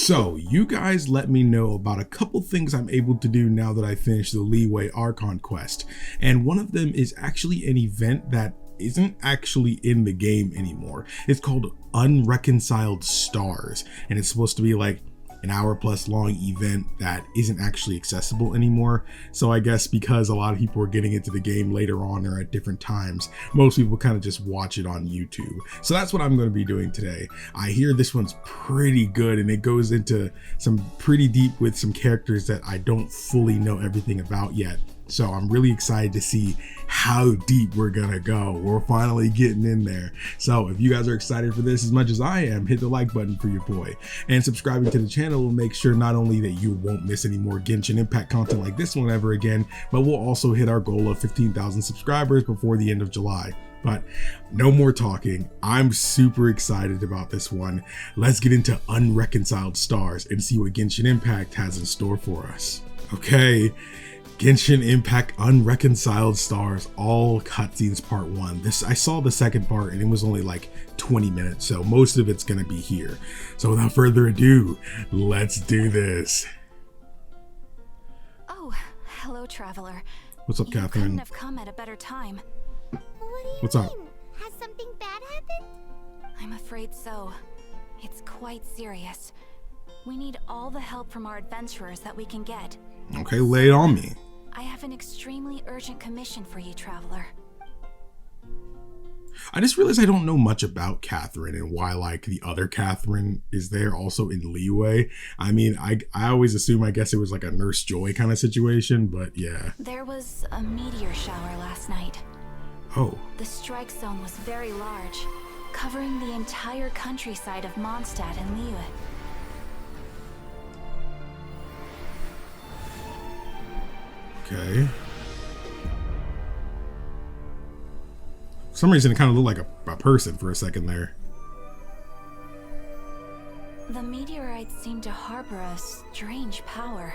So, you guys let me know about a couple things I'm able to do now that I finished the Leeway Archon quest. And one of them is actually an event that isn't actually in the game anymore. It's called Unreconciled Stars, and it's supposed to be like an hour-plus long event that isn't actually accessible anymore. So I guess because a lot of people are getting into the game later on or at different times, most people kind of just watch it on YouTube. So that's what I'm going to be doing today. I hear this one's pretty good, and it goes into some pretty deep with some characters that I don't fully know everything about yet. So I'm really excited to see how deep we're gonna go. We're finally getting in there. So if you guys are excited for this as much as I am, hit the like button for your boy. And subscribing to the channel will make sure not only that you won't miss any more Genshin Impact content like this one ever again, but we'll also hit our goal of 15,000 subscribers before the end of July. But no more talking. I'm super excited about this one. Let's get into Unreconciled Stars and see what Genshin Impact has in store for us. Okay. Genshin Impact Unreconciled Stars, all cutscenes part 1. I saw the second part and it was only like 20 minutes, so most of it's gonna be here. So without further ado, let's do this. Oh, hello, traveler. What's up, You Catherine? couldn't have come at a better time. What do you What's mean? up? Has something bad happened? I'm afraid so. It's quite serious. We need all the help from our adventurers that we can get. Okay, lay it on me. I have an extremely urgent commission for you, traveler. I just realized I don't know much about Catherine and why like the other Catherine is there also in Leeway. I mean, I always assume, I guess it was like a Nurse Joy kind of situation, but yeah. There was a meteor shower last night. Oh, The strike zone was very large, covering the entire countryside of Mondstadt and Liyue. okay. For some reason it kind of looked like a person for a second there. The meteorites seem to harbor a strange power.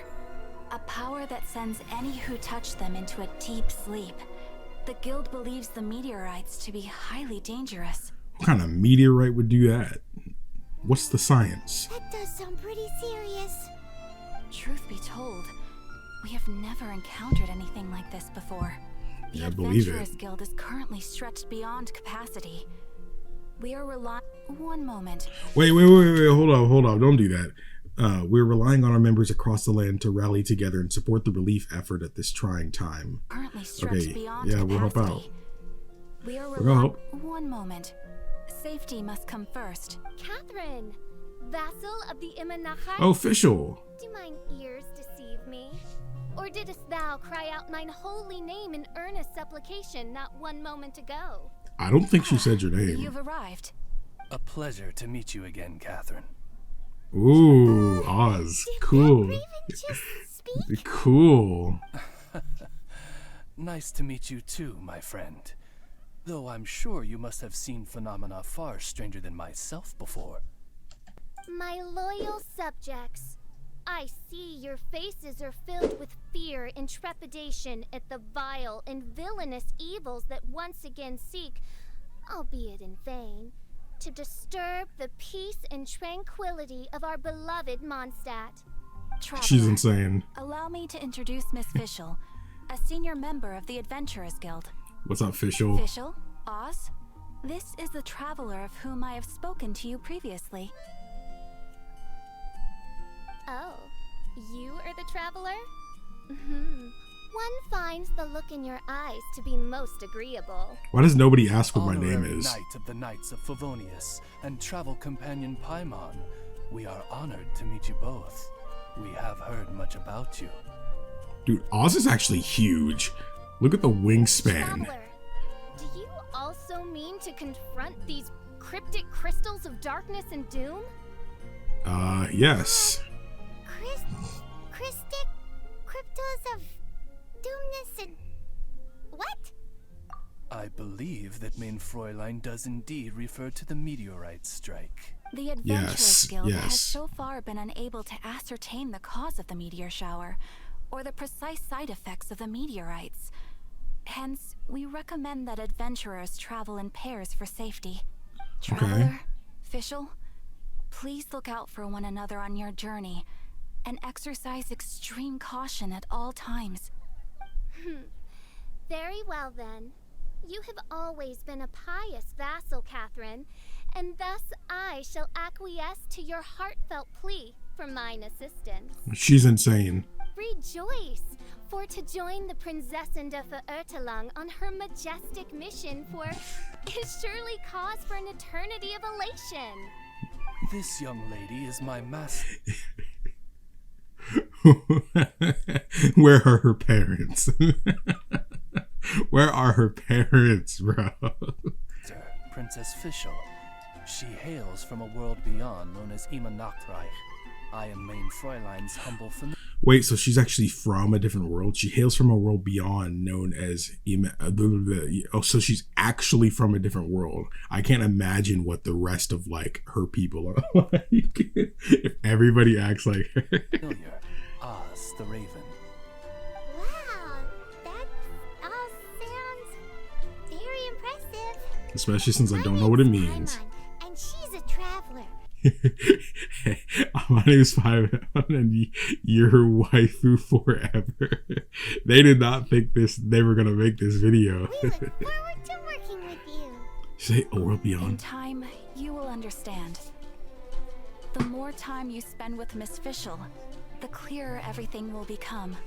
A power that sends any who touch them into a deep sleep. The guild believes the meteorites to be highly dangerous. What kind of meteorite would do that? What's the science? That does sound pretty serious. Truth be told, we have never encountered anything like this before. The Yeah, I believe it. Adventurers Guild is currently stretched beyond capacity. We are relying... One moment. Wait, hold on, don't do that. We're relying on our members across the land to rally together and support the relief effort at this trying time. Currently stretched Okay, beyond yeah, capacity. we'll help out. We are We're gonna relying... help. One moment. Safety must come first. Catherine, vassal of the Imanachai, Oh, official. do mine ears deceive me? Or didst thou cry out mine holy name in earnest supplication not one moment ago? I don't think she said your name. You've arrived. A pleasure to meet you again, Catherine. Ooh, Oz. Did Cool. that Raven just speak? Cool. Nice to meet you too, my friend. Though I'm sure you must have seen phenomena far stranger than myself before. My loyal subjects, I see your faces are filled with fear and trepidation at the vile and villainous evils that once again seek, albeit in vain, to disturb the peace and tranquility of our beloved Mondstadt. Traveler, She's insane. allow me to introduce Miss Fischl, a senior member of the Adventurers Guild. What's up, official? Fischl, Oz, this is the traveler of whom I have spoken to you previously. Oh, you are the traveler? One finds the look in your eyes to be most agreeable. Why does nobody ask what my name Honorary is? Knight of the Knights of Favonius and travel companion Paimon, we are honored to meet you both. We have heard much about you. Dude, Oz is actually huge. Look at the wingspan. Traveler, do you also mean to confront these cryptic crystals of darkness and doom? Yes. Christic cryptos of doomness and... what? I believe that Main Fräulein does indeed refer to the meteorite strike. The Adventurers Yes, Guild has yes. so far been unable to ascertain the cause of the meteor shower, or the precise side effects of the meteorites. Hence, we recommend that adventurers travel in pairs for safety. Traveler, Fischl, Please look out for one another on your journey, and exercise extreme caution at all times. Very well then. You have always been a pious vassal, Catherine, and thus I shall acquiesce to your heartfelt plea for mine assistance. She's insane. Rejoice, for to join the Prinzessin de Verurteilung on her majestic mission is surely cause for an eternity of elation. This young lady is my master. Where are her parents? Where are her parents, bro? Princess Fischl. She hails from a world beyond known as Ima Nachtreich. I am Main Fräulein's humble familiar. Wait, so she's actually from a different world? She hails from a world beyond known as Ima. Oh, so she's actually from a different world. I can't imagine what the rest of like her people are like. If everybody acts like her. Oz the Raven. Wow, that all sounds very impressive. Especially since I don't know what it means. Paimon, and she's a traveler. My name is Paimon, and you're waifu forever. They did not think they were gonna make this video. We look forward to working with you. Say a world In beyond. time, you will understand. The more time you spend with Miss Fischl, the clearer everything will become.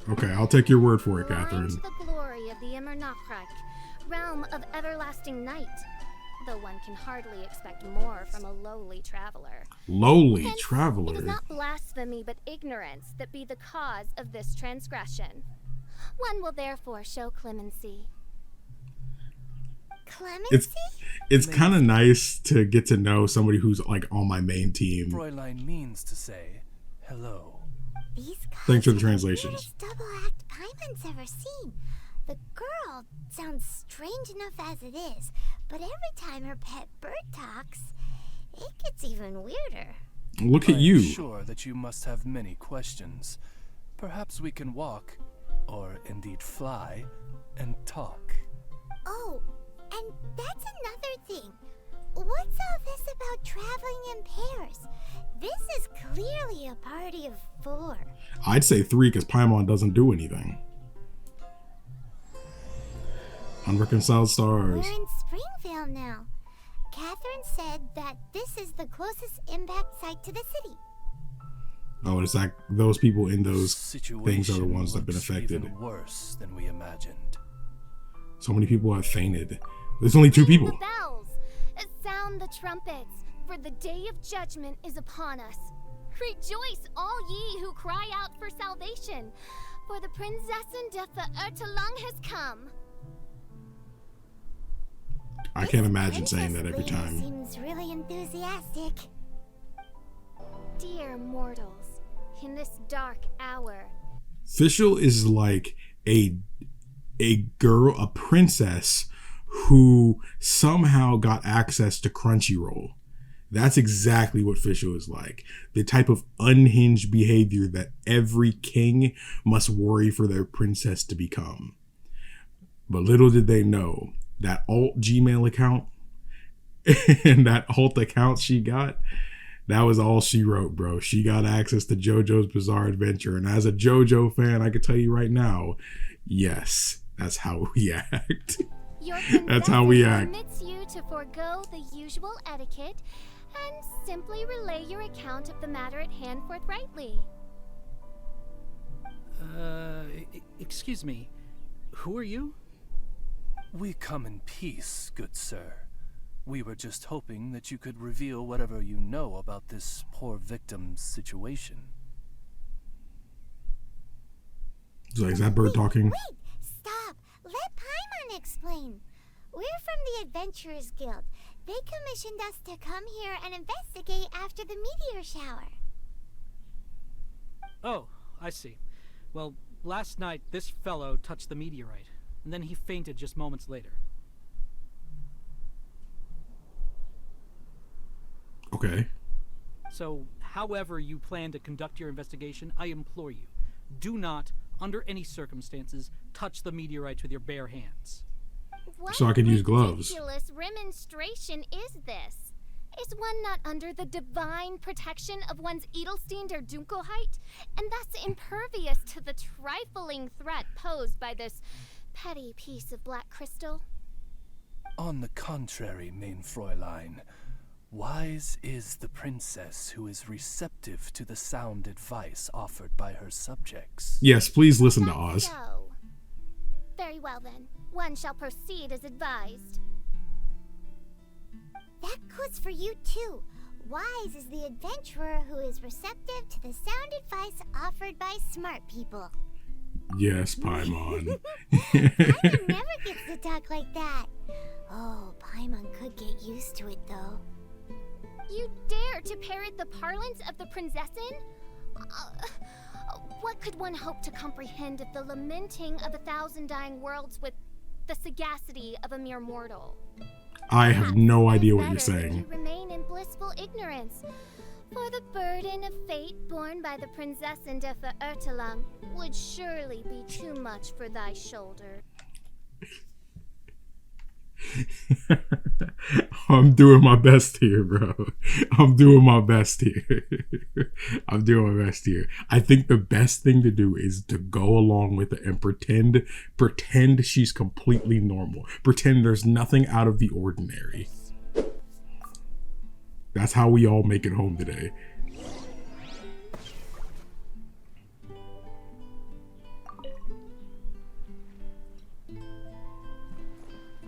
Okay, I'll take your word for it, Catherine. Mine to the glory of the Immernachtreich, realm of everlasting night. Though one can hardly expect more from a lowly traveler. Lowly Hence, traveler. It is not blasphemy but ignorance that be the cause of this transgression. One will therefore show clemency. Clemency? It's kind of nice to get to know somebody who's like on my main team. Fräulein means to say hello. These Thanks for the guys are translations. the weirdest double act Paimon's ever seen. The girl sounds strange enough as it is, but every time her pet bird talks, it gets even weirder. Look at I'm you. sure that you must have many questions. Perhaps we can walk, or indeed fly, and talk. Oh, and that's another thing. What's all this about traveling in pairs? This is clearly a party of 4. I'd say 3 because Paimon doesn't do anything. Unreconciled stars. We're in Springvale now. Catherine said that this is the closest impact site to the city. Oh, it's like those people in those Situation things are the ones that have been looks affected. even worse than we imagined. So many people have fainted. There's only 2 people. The bells! Sound the trumpets, for the day of judgment is upon us. Rejoice, all ye who cry out for salvation, for the Prinzessin de Verurteilung has come. I can't imagine saying that every time. Seems really enthusiastic. Dear mortals, in this dark hour, Fischl is like a girl, a princess who somehow got access to Crunchyroll. That's exactly what Fischl is like. The type of unhinged behavior that every king must worry for their princess to become. But little did they know that alt Gmail account and that alt account she got, that was all she wrote, bro. She got access to JoJo's Bizarre Adventure. And as a JoJo fan, I can tell you right now, yes, that's how we act. That's how we act. Permits you to forego the usual etiquette and simply relay your account of the matter at hand forthrightly. Excuse me. Who are you? We come in peace, good sir. We were just hoping that you could reveal whatever you know about this poor victim's situation. So is that bird talking? Wait, stop. Let Paimon explain. We're from the Adventurers Guild. They commissioned us to come here and investigate after the meteor shower. Oh, I see. Well, last night this fellow touched the meteorite, and then he fainted just moments later. Okay. So, however you plan to conduct your investigation, I implore you, do not, under any circumstances, touch the meteorites with your bare hands. What So I could use gloves. ridiculous remonstration is this? Is one not under the divine protection of one's Edelstein der Dunkelheit, and thus impervious to the trifling threat posed by this petty piece of black crystal? On the contrary, mein Fräulein, wise is the princess who is receptive to the sound advice offered by her subjects. Yes, please listen to That's Oz. so. Very well then. One shall proceed as advised. That goes for you too. Wise is the adventurer who is receptive to the sound advice offered by smart people. Yes, Paimon. Paimon never gets to talk like that. Oh, Paimon could get used to it though. You dare to parrot the parlance of the Prinzessin? What could one hope to comprehend if the lamenting of 1,000 dying worlds with the sagacity of a mere mortal? I have no Perhaps idea it what is you're better that saying. you remain in blissful ignorance, for the burden of fate borne by the Prinzessin de Verurteilung would surely be too much for thy shoulder. I'm doing my best here, bro. I'm doing my best here. I'm doing my best here. I think the best thing to do is to go along with it and pretend she's completely normal. Pretend there's nothing out of the ordinary. That's how we all make it home today.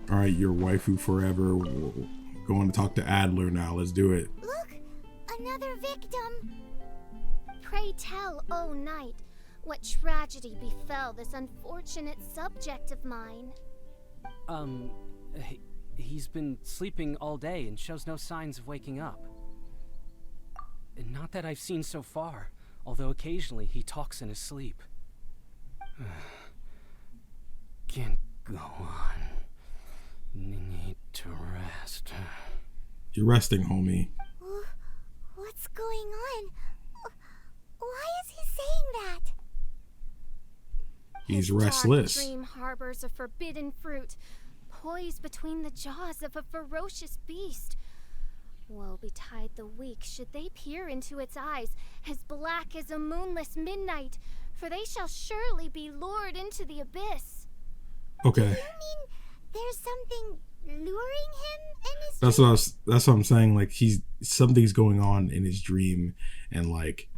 All right, your waifu forever. We're going to talk to Adler now. Let's do it. Look, another victim. Pray tell, O knight, what tragedy befell this unfortunate subject of mine? He's been sleeping all day and shows no signs of waking up. Not that I've seen so far, although occasionally he talks in his sleep. Can't go on. Need to rest. You're resting, homie. What's going on? Why is he saying that? He's His restless. dark dream harbors a forbidden fruit, poised between the jaws of a ferocious beast. Woe betide the weak should they peer into its eyes, as black as a moonless midnight, for they shall surely be lured into the abyss. Okay. You mean there's something luring him in his That's what I'm saying. Like, something's going on in his dream, and like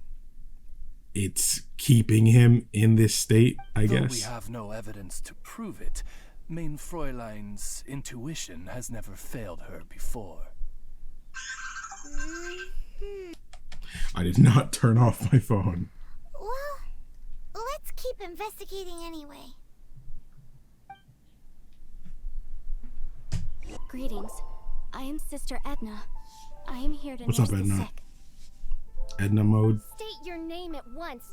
it's keeping him in this state, I Though guess. we have no evidence to prove it, mein Fräulein's intuition has never failed her before. I did not turn off my phone. Well, let's keep investigating anyway. Greetings. I am Sister Edna. I am here to What's nurse up, the Edna? sick. Edna mode. State your name at once,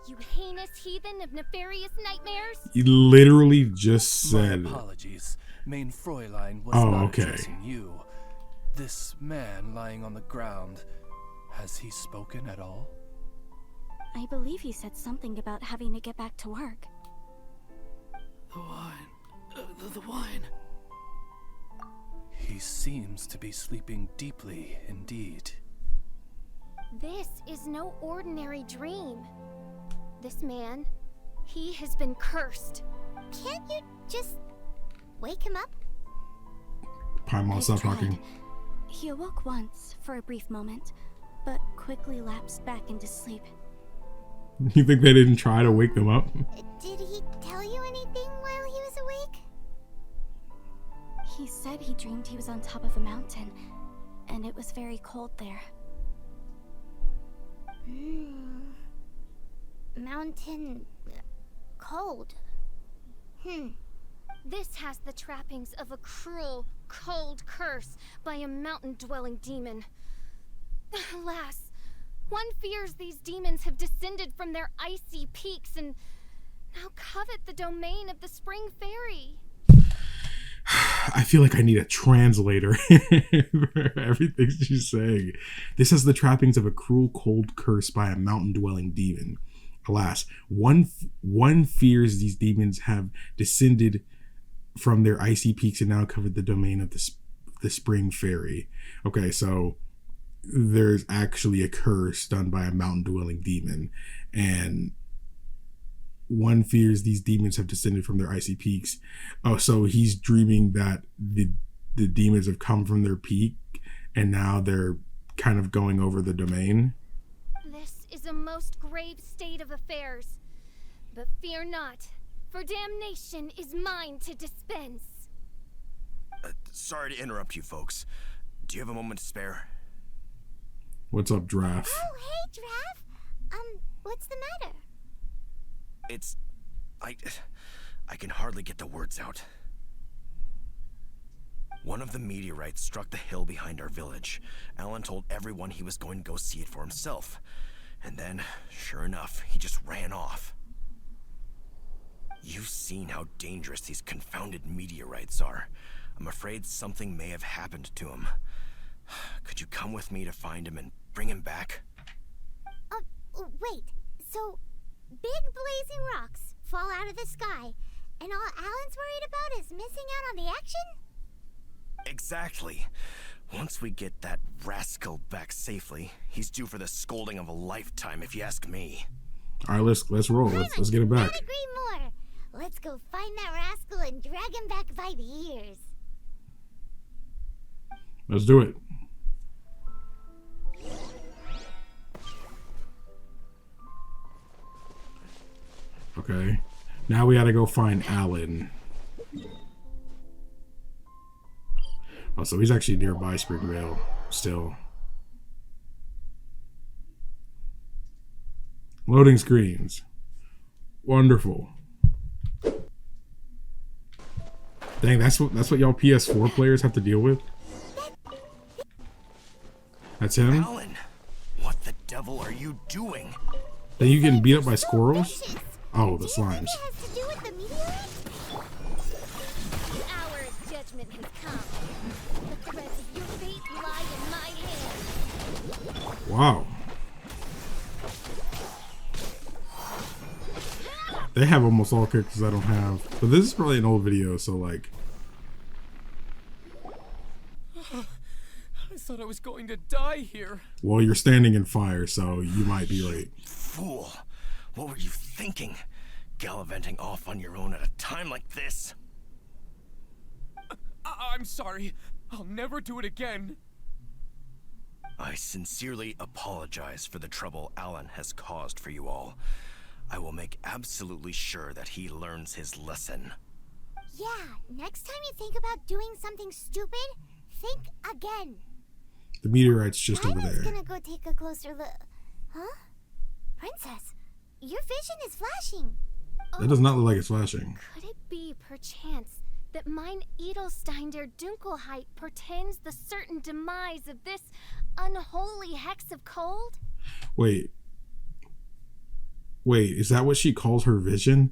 you heinous heathen of nefarious nightmares. You literally just said. My apologies. Mein Fräulein was Oh, not okay. addressing you. This man lying on the ground, has he spoken at all? I believe he said something about having to get back to work. The wine. The wine. He seems to be sleeping deeply indeed. This is no ordinary dream. This man, he has been cursed. Can't you just wake him up? Paimon, I stop tried. talking. He awoke once for a brief moment, but quickly lapsed back into sleep. You think they didn't try to wake them up? Did he tell you anything while he was awake? He said he dreamed he was on top of a mountain, and it was very cold there. Mountain cold. This has the trappings of a cruel, cold curse by a mountain-dwelling demon. Alas, one fears these demons have descended from their icy peaks and now covet the domain of the Spring Fairy. I feel like I need a translator for everything she's saying. This has the trappings of a cruel, cold curse by a mountain-dwelling demon. Alas, one fears these demons have descended from their icy peaks and now covered the domain of the Spring Fairy. Okay, so there's actually a curse done by a mountain-dwelling demon, and one fears these demons have descended from their icy peaks. Oh, so he's dreaming that the demons have come from their peak, and now they're kind of going over the domain. This is a most grave state of affairs. But fear not, for damnation is mine to dispense. Sorry to interrupt you folks. Do you have a moment to spare? What's up, Draft? Oh, hey, Draft. What's the matter? It's... I can hardly get the words out. One of the meteorites struck the hill behind our village. Alan told everyone he was going to go see it for himself. And then, sure enough, he just ran off. You've seen how dangerous these confounded meteorites are. I'm afraid something may have happened to him. Could you come with me to find him and bring him back? Wait. So, big blazing rocks fall out of the sky, and all Alan's worried about is missing out on the action? Exactly. Once we get that rascal back safely, he's due for the scolding of a lifetime, if you ask me. All right, let's roll. Let's get him back. Couldn't agree more. Let's go find that rascal and drag him back by the ears. Let's do it. Okay. Now we gotta go find Alan. Oh, so he's actually nearby Springvale still. Loading screens. Wonderful. Dang, that's what y'all PS4 players have to deal with? That's him? Alan, what the devil are you doing? Then you getting beat up by squirrels? Vicious. Oh, the Do you think slimes. it has to do with the meteorite? The hour of judgment has come. The threads of your fate lie in my hand. Wow. They have almost all characters I don't have. But this is probably an old video, so like... I thought I was going to die here. Well, you're standing in fire, so you might be right. Fool. What were you thinking? Gallivanting off on your own at a time like this? I'm sorry. I'll never do it again. I sincerely apologize for the trouble Alan has caused for you all. I will make absolutely sure that he learns his lesson. Yeah, next time you think about doing something stupid, think again. The meteorite's just over Simon's there. gonna go take a closer look. Huh? Princess, your vision is flashing. That does not look like it's flashing. Could it be, perchance, that mine Edelstein der Dunkelheit portends the certain demise of this unholy hex of cold? Wait, is that what she calls her vision?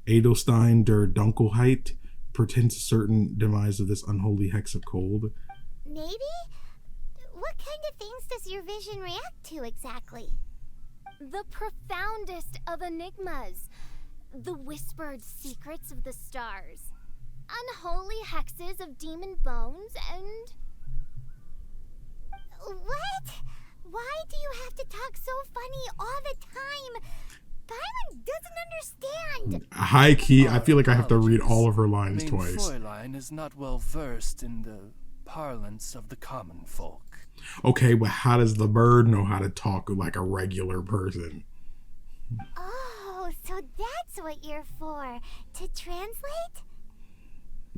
Edelstein der Dunkelheit portends a certain demise of this unholy hex of cold? Maybe? What kind of things does your vision react to exactly? The profoundest of enigmas. The whispered secrets of the stars. Unholy hexes of demon bones and... What? Why do you have to talk so funny all the time? Byron doesn't understand. High key, I feel like I have to read all of her lines Main twice. Fräulein is not well versed in the parlance of the common folk. Okay, but how does the bird know how to talk like a regular person? Oh, so that's what you're for. To translate?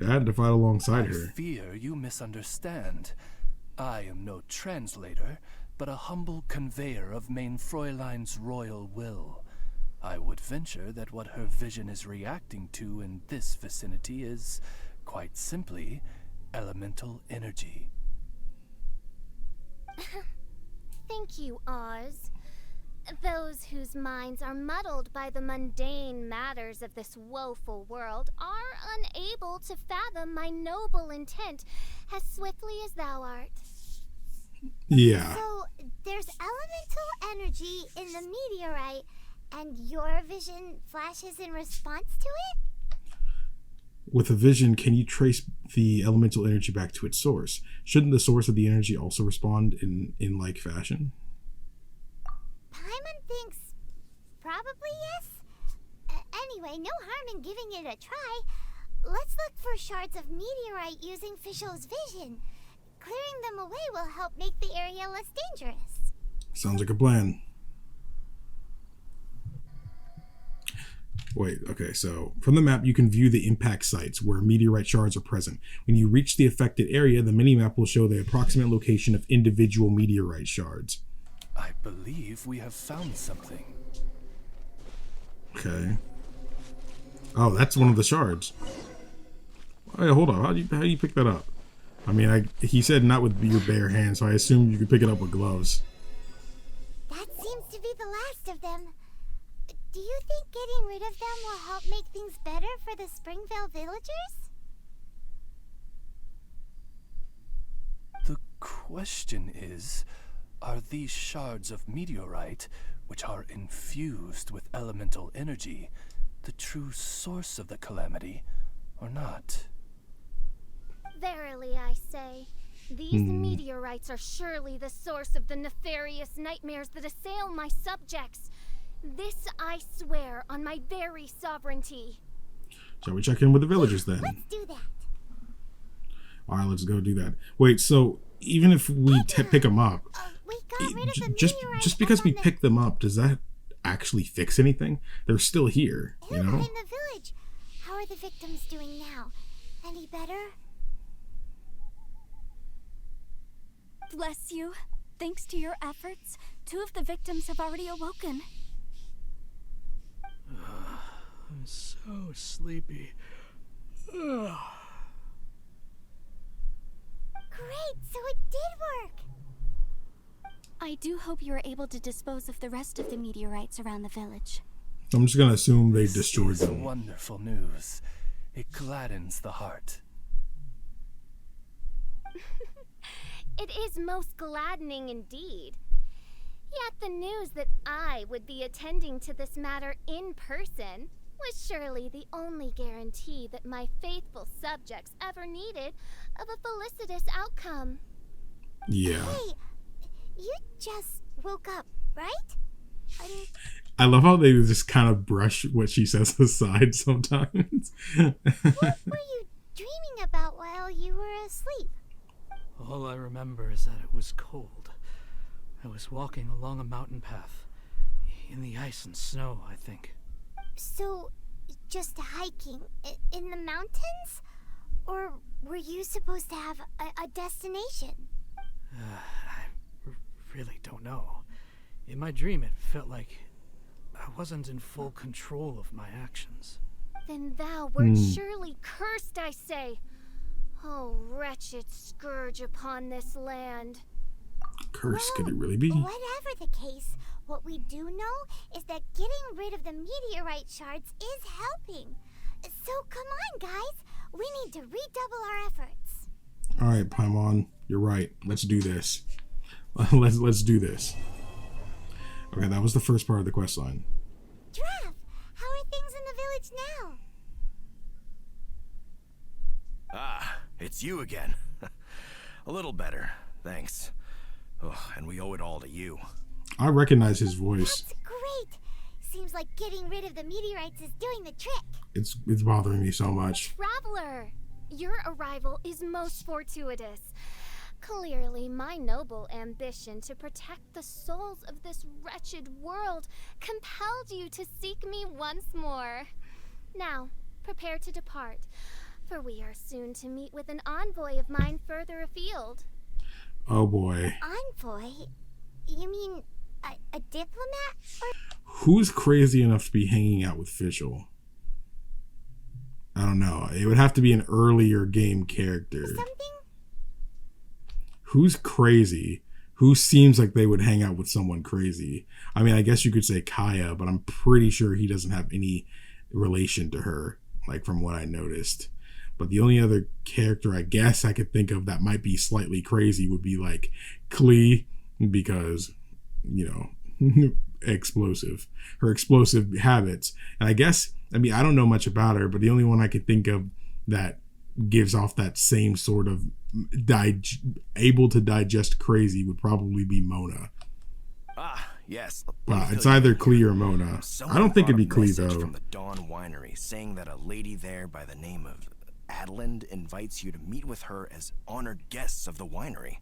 I had to fight alongside I her. fear you misunderstand. I am no translator, but a humble conveyor of Main Fräulein's royal will. I would venture that what her vision is reacting to in this vicinity is, quite simply, elemental energy. Thank you, Oz. Those whose minds are muddled by the mundane matters of this woeful world are unable to fathom my noble intent as swiftly as thou art. Yeah. So, there's elemental energy in the meteorite, and your vision flashes in response to it? With a vision, can you trace the elemental energy back to its source? Shouldn't the source of the energy also respond in like fashion? Paimon thinks probably yes. Anyway, no harm in giving it a try. Let's look for shards of meteorite using Fischl's vision. Clearing them away will help make the area less dangerous. Sounds like a plan. Wait, okay, so from the map, you can view the impact sites where meteorite shards are present. When you reach the affected area, the minimap will show the approximate location of individual meteorite shards. I believe we have found something. Okay. Oh, that's one of the shards. Oh, yeah, hold on. How do you pick that up? I mean, he said not with your bare hands, so I assume you could pick it up with gloves. That seems to be the last of them. Do you think getting rid of them will help make things better for the Springvale villagers? The question is, are these shards of meteorite, which are infused with elemental energy, the true source of the calamity, or not? Verily, I say, these meteorites are surely the source of the nefarious nightmares that assail my subjects. This I swear on my very sovereignty. Shall we check in with the villagers then? Let's do that. All right, let's go do that. Wait, so even if we pick them up, We got rid of the just because we pick them up, does that actually fix anything? They're still here, you They're know? not in the village. How are the victims doing now? Any better? Bless you. Thanks to your efforts, 2 of the victims have already awoken. I'm so sleepy. Great, so it did work. I do hope you are able to dispose of the rest of the meteorites around the village. I'm just gonna assume they destroyed This is them. wonderful news. It gladdens the heart. It is most gladdening indeed. Yet the news that I would be attending to this matter in person was surely the only guarantee that my faithful subjects ever needed of a felicitous outcome. Yeah. Hey, you just woke up, right? I love how they just kind of brush what she says aside sometimes. What were you dreaming about while you were asleep? All I remember is that it was cold. I was walking along a mountain path. In the ice and snow, I think. So, just hiking in the mountains? Or were you supposed to have a destination? I really don't know. In my dream, it felt like I wasn't in full control of my actions. Then thou wert surely cursed, I say. Oh, wretched scourge upon this land. Curse, could it really be? Whatever the case, what we do know is that getting rid of the meteorite shards is helping. So come on, guys. We need to redouble our efforts. All right, Paimon, you're right. Let's do this. Let's do this. Okay, that was the first part of the quest line. Draff, how are things in the village now? Ah, it's you again. A little better, thanks. Oh, and we owe it all to you. I recognize his voice. That's great. Seems like getting rid of the meteorites is doing the trick. It's bothering me so much. Traveler, your arrival is most fortuitous. Clearly, my noble ambition to protect the souls of this wretched world compelled you to seek me once more. Now, prepare to depart, for we are soon to meet with an envoy of mine further afield. Oh boy. Envoy? You mean a diplomat? Or Who's crazy enough to be hanging out with Fischl? I don't know. It would have to be an earlier game character. something? Who's crazy? Who seems like they would hang out with someone crazy? I mean, I guess you could say Kaya, but I'm pretty sure he doesn't have any relation to her, like from what I noticed. But the only other character I guess I could think of that might be slightly crazy would be like Klee, because, you know, explosive. Her explosive habits. And I guess, I mean, I don't know much about her, but the only one I could think of that gives off that same sort of able to digest crazy would probably be Mona. Ah, yes. It's either Klee or Mona. I don't think it'd be Klee though. From the Dawn Winery saying that a lady there by the name of Adeline invites you to meet with her as honored guests of the winery.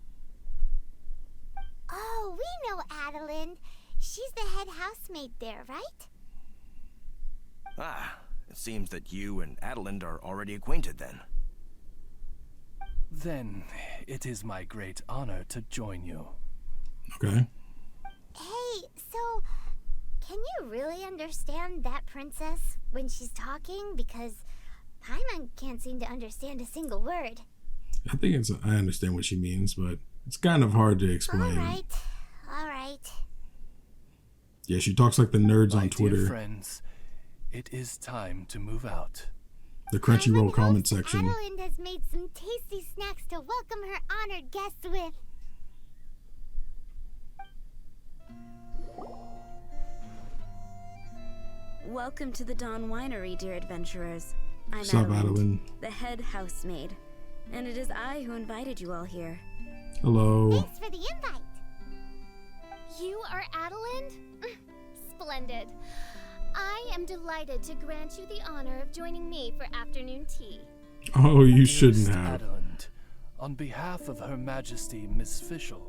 Oh, we know Adeline. She's the head housemaid there, right? Ah, it seems that you and Adeline are already acquainted then. Then it is my great honor to join you. Okay. Hey, so can you really understand that princess when she's talking? Because Paimon can't seem to understand a single word. I think I understand what she means, but it's kind of hard to explain. All right. Yeah, she talks like the nerds My on Twitter. dear friends, it is time to move out. The Crunchyroll comment section. Adeline has made some tasty snacks to welcome her honored guests with. Welcome to the Dawn Winery, dear adventurers. I'm What's up, Adeline? the head housemaid, and it is I who invited you all here. Hello. Thanks for the invite. You are Adeline? Splendid. I am delighted to grant you the honor of joining me for afternoon tea. Oh, you Dearest shouldn't have. Adeline, on behalf of Her Majesty Miss Fischl,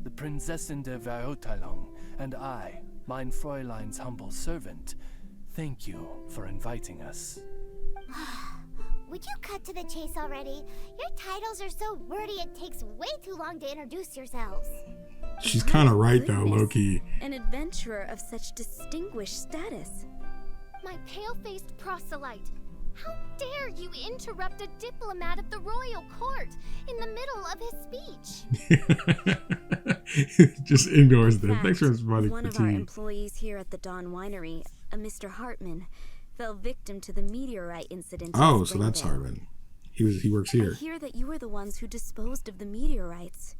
the Prinzessin der Verurteilung, and I, mein Fräulein's humble servant, thank you for inviting us. Would you cut to the chase already? Your titles are so wordy it takes way too long to introduce yourselves. She's kind of right though, Goodness, low-key. An adventurer of such distinguished status. My pale-faced proselyte. How dare you interrupt a diplomat of the royal court in the middle of his speech? Just ignores them. In Thanks for fact, responding one for of our tea. employees here at the Dawn Winery, a Mr. Hartman, fell victim to the meteorite incident. Oh, so that's Hartman. He works here. I hear that you were the ones who disposed of the meteorites.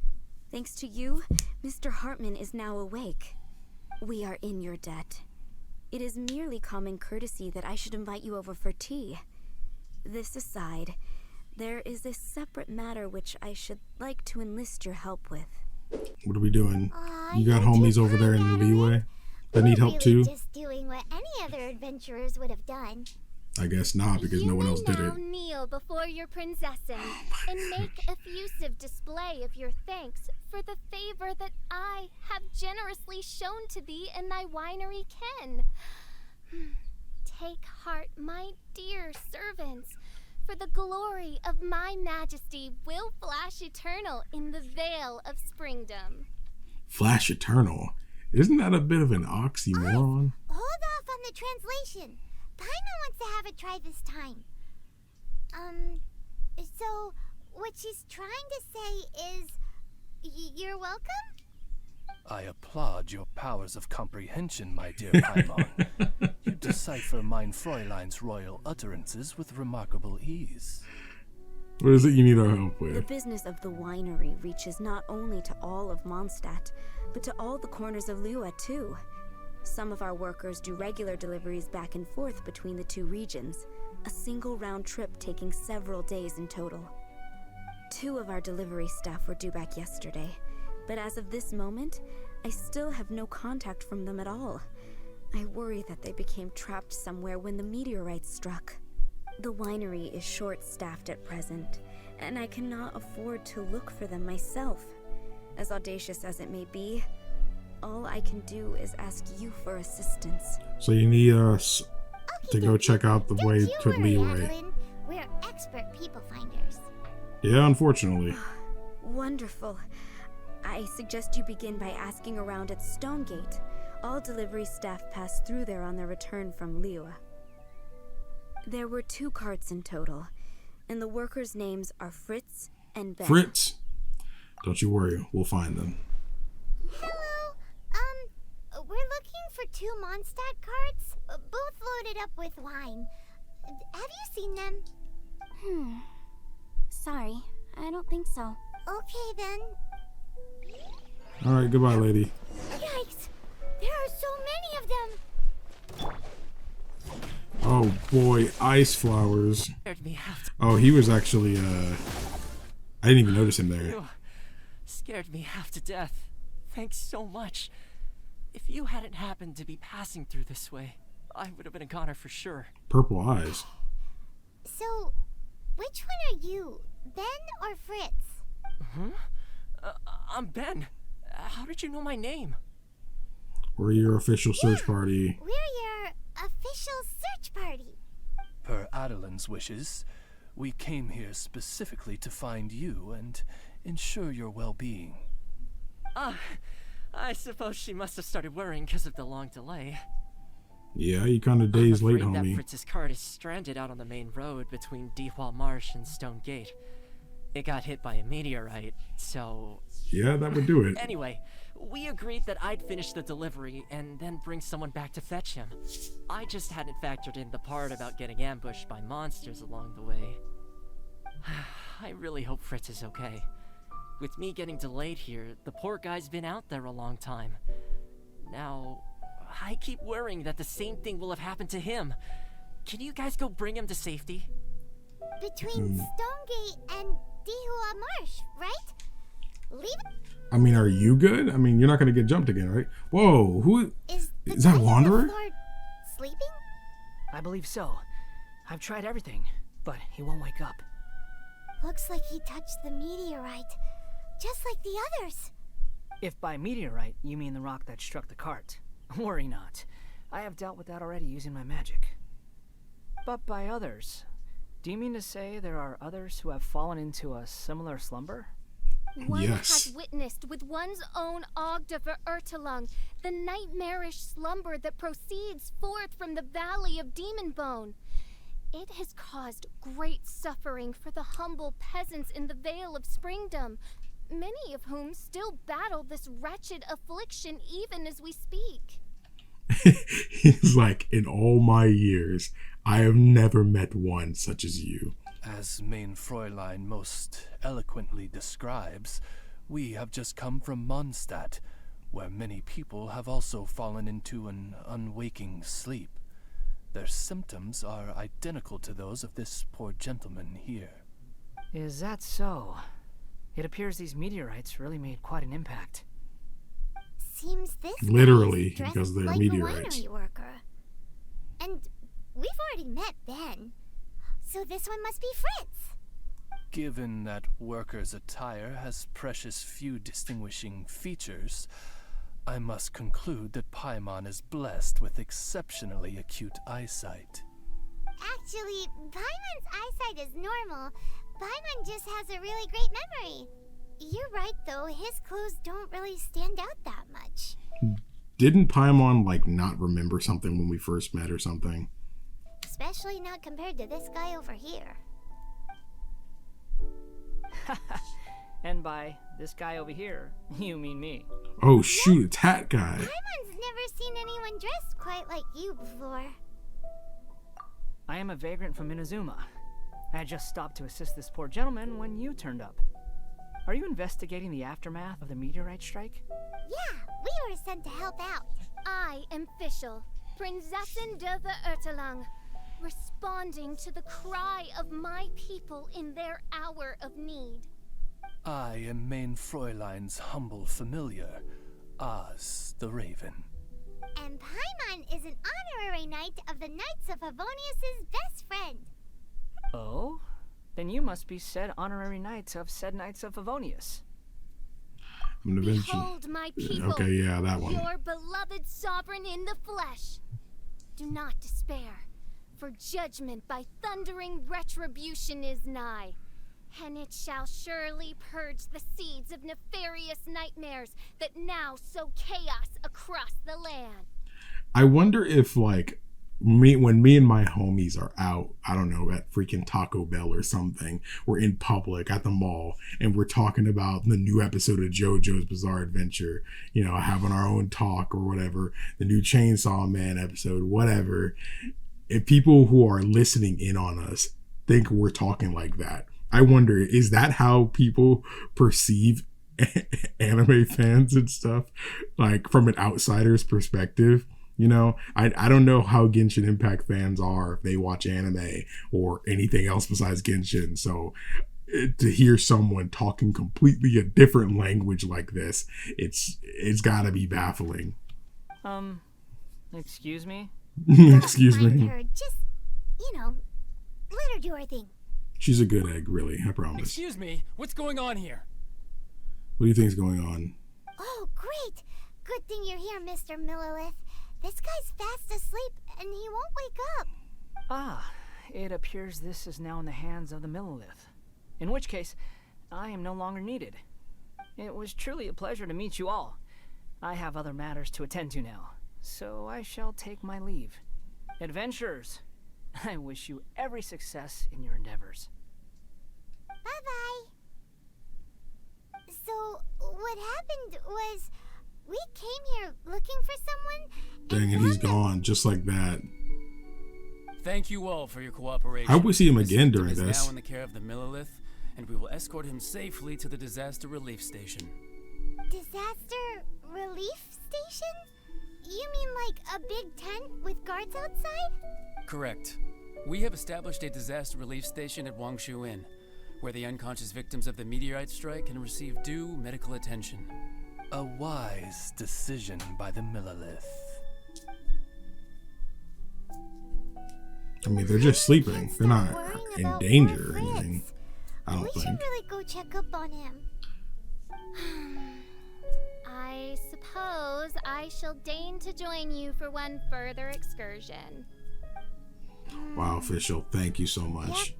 Thanks to you, Mr. Hartman is now awake. We are in your debt. It is merely common courtesy that I should invite you over for tea. This aside, there is a separate matter which I should like to enlist your help with. What are we doing? You you're got too homies over kind, there in the Adeline. leeway that need help We're really too? just doing what any other adventurers would have done. I guess not, because no one else did You it. may now kneel before your princessin and make effusive display of your thanks for the favor that I have generously shown to thee and thy winery ken. Take heart, my dear servants, for the glory of my majesty will flash eternal in the vale of springdom. Flash Eternal. Isn't that a bit of an oxymoron? Hold off on the translation. Paimon wants to have a try this time. So what she's trying to say is, you're welcome? I applaud your powers of comprehension, my dear Paimon. You decipher mein Fräulein's royal utterances with remarkable ease. What is it you need our help The with? business of the winery reaches not only to all of Mondstadt, but to all the corners of Lua too. Some of our workers do regular deliveries back and forth between the two regions, a single round trip taking several days in total. 2 of our delivery staff were due back yesterday, but as of this moment, I still have no contact from them at all. I worry that they became trapped somewhere when the meteorites struck. The winery is short-staffed at present, and I cannot afford to look for them myself. As audacious as it may be, all I can do is ask you for assistance. So you need us to go Okey-dokey. check out the Don't way you to worry, leeway. Adeline. We're expert people finders. Yeah, unfortunately. Wonderful. I suggest you begin by asking around at Stonegate. All delivery staff pass through there on their return from Liyue. There were 2 carts in total, and the workers' names are Fritz and Ben. Fritz, don't you worry, we'll find them. Hello. We're looking for 2 Mondstadt carts, both loaded up with wine. Have you seen them? Sorry, I don't think so. Okay then. All right, goodbye, lady. Yikes! There are so many of them. Oh Oh boy, ice flowers. Scared me half to Oh, he was actually, I didn't even notice him there. You scared me half to death. Thanks so much. If you hadn't happened to be passing through this way, I would have been a goner for sure. Purple eyes. So, which one are you, Ben or Fritz? I'm Ben. How did you know my name? We're your official search party. We're your official search party. Per Adeline's wishes, we came here specifically to find you and ensure your well-being. I suppose she must have started worrying because of the long delay. Yeah, you kind of days late, I'm afraid homie. that Fritz's cart is stranded out on the main road between Dewall Marsh and Stone Gate. It got hit by a meteorite, so... Yeah, that would do it. Anyway, we agreed that I'd finish the delivery and then bring someone back to fetch him. I just hadn't factored in the part about getting ambushed by monsters along the way. I really hope Fritz is okay. With me getting delayed here, the poor guy's been out there a long time. Now, I keep worrying that the same thing will have happened to him. Can you guys go bring him to safety? Between Stonegate and Dihua Marsh, right? Leave it. I mean, are you good? I mean, you're not going to get jumped again, right? Whoa, who Is that Wanderer? Lord sleeping? I believe so. I've tried everything, but he won't wake up. Looks like he touched the meteorite, just like the others. If by meteorite you mean the rock that struck the cart, worry not. I have dealt with that already using my magic. But by others, do you mean to say there are others who have fallen into a similar slumber? One Yes. has witnessed with one's own Ogda Ertelung the nightmarish slumber that proceeds forth from the Valley of Demon Bone. It has caused great suffering for the humble peasants in the Vale of Springdom, many of whom still battle this wretched affliction even as we speak. He's like, in all my years, I have never met one such as you. As Main Fräulein most eloquently describes, we have just come from Mondstadt, where many people have also fallen into an unwaking sleep. Their symptoms are identical to those of this poor gentleman here. Is that so? It appears these meteorites really made quite an impact. Seems this guy Literally, is dressed because they're like meteorites. a winery worker. And we've already met Ben, so this one must be Fritz. Given that worker's attire has precious few distinguishing features, I must conclude that Paimon is blessed with exceptionally acute eyesight. Actually, Paimon's eyesight is normal. Paimon just has a really great memory. You're right, though. His clothes don't really stand out that much. Didn't Paimon, like, not remember something when we first met or something? Especially not compared to this guy over here. And by this guy over here, you mean me. Oh, shoot, it's Hat Guy. Paimon's never seen anyone dressed quite like you before. I am a vagrant from Inazuma. I had just stopped to assist this poor gentleman when you turned up. Are you investigating the aftermath of the meteorite strike? Yeah, we were sent to help out. I am Fischl, Prinzessin de the Ertelung, responding to the cry of my people in their hour of need. I am Main Fräulein's humble familiar, Oz the Raven. And Paimon is an honorary knight of the Knights of Favonius' best friend. Oh? Then you must be said honorary knights of said Knights of Favonius. I'm gonna mention. Behold my people, Okay, yeah, that one. your beloved sovereign in the flesh. Do not despair, for judgment by thundering retribution is nigh, and it shall surely purge the seeds of nefarious nightmares that now sow chaos across the land. I wonder if, like, when me and my homies are out, I don't know, at freaking Taco Bell or something, we're in public at the mall and we're talking about the new episode of JoJo's Bizarre Adventure, you know, having our own talk or whatever, the new Chainsaw Man episode, whatever. If people who are listening in on us think we're talking like that, I wonder, is that how people perceive anime fans and stuff, like from an outsider's perspective? You know, I don't know how Genshin Impact fans are if they watch anime or anything else besides Genshin. So to hear someone talking completely a different language like this, it's got to be baffling. Excuse me? Excuse me. Her. Just, let her do her thing. She's a good egg, really, I promise. Excuse me, what's going on here? What do you think's going on? Oh, great. Good thing you're here, Mr. Millilith. This guy's fast asleep, and he won't wake up. Ah, it appears this is now in the hands of the Millilith. In which case, I am no longer needed. It was truly a pleasure to meet you all. I have other matters to attend to now, so I shall take my leave. Adventurers, I wish you every success in your endeavors. Bye-bye. So, what happened was, we came here looking for someone. Dang it, he's gone, just like that. Thank you all for your cooperation. I hope we see him This again victim during is this. now in the care of the Millilith, and we will escort him safely to the disaster relief station. Disaster relief station? You mean like a big tent with guards outside? Correct. We have established a disaster relief station at Wangshu Inn, where the unconscious victims of the meteorite strike can receive due medical attention. A wise decision by the Millilith. I mean, they're just sleeping. They're not in danger or anything. I don't We think. should really go check up on him. I suppose I shall deign to join you for one further excursion. Wow, official, thank you so much.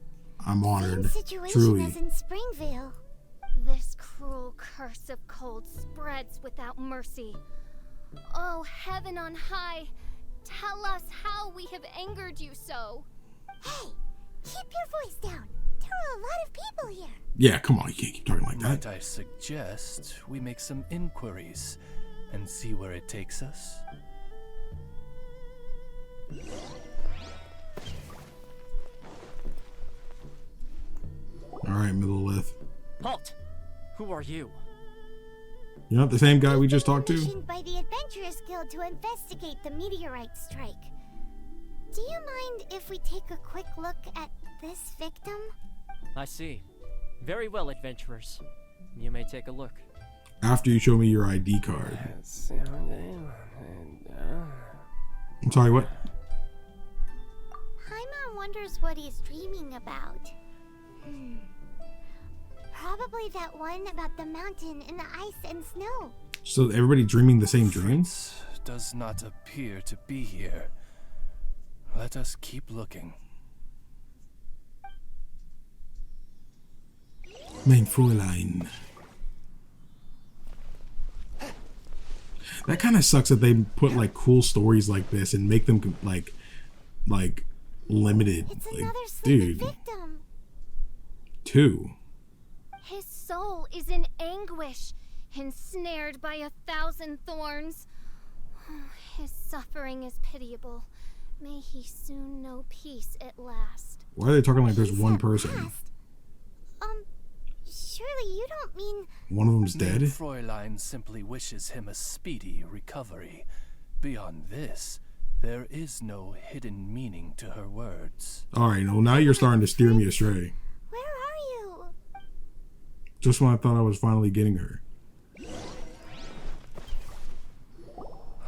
I'm Same honored. situation Truly. as in Springvale. This cruel curse of cold spreads without mercy. Oh, heaven on high, tell us how we have angered you so. Hey, keep your voice down. There are a lot of people here. Yeah, come on, you can't keep talking like that. Might I suggest we make some inquiries and see where it takes us? All right, Millilith. Halt! Who are you? You're not the same guy we just talked to? Commissioned by the Adventurers Guild to investigate the meteorite strike. Do you mind if we take a quick look at this victim? I see. Very well, adventurers. You may take a look. After you show me your ID card. I'm sorry, what? Paimon wonders what he's dreaming about. Probably that one about the mountain and the ice and snow. So everybody dreaming the same dream? Fritz does not appear to be here. Let us keep looking. Mein Fräulein. That kind of sucks that they put like cool stories like this and make them like limited. It's Like, another sleeping dude, victim. 2. His soul is in anguish, ensnared by 1,000 thorns. His suffering is pitiable. May he soon know peace at last. Why are they talking like there's He's one at person? last. Surely you don't mean... One of them's dead? Mein Fräulein simply wishes him a speedy recovery. Beyond this, there is no hidden meaning to her words. Alright, well now you're starting to steer me astray. Where are you? Just when I thought I was finally getting her.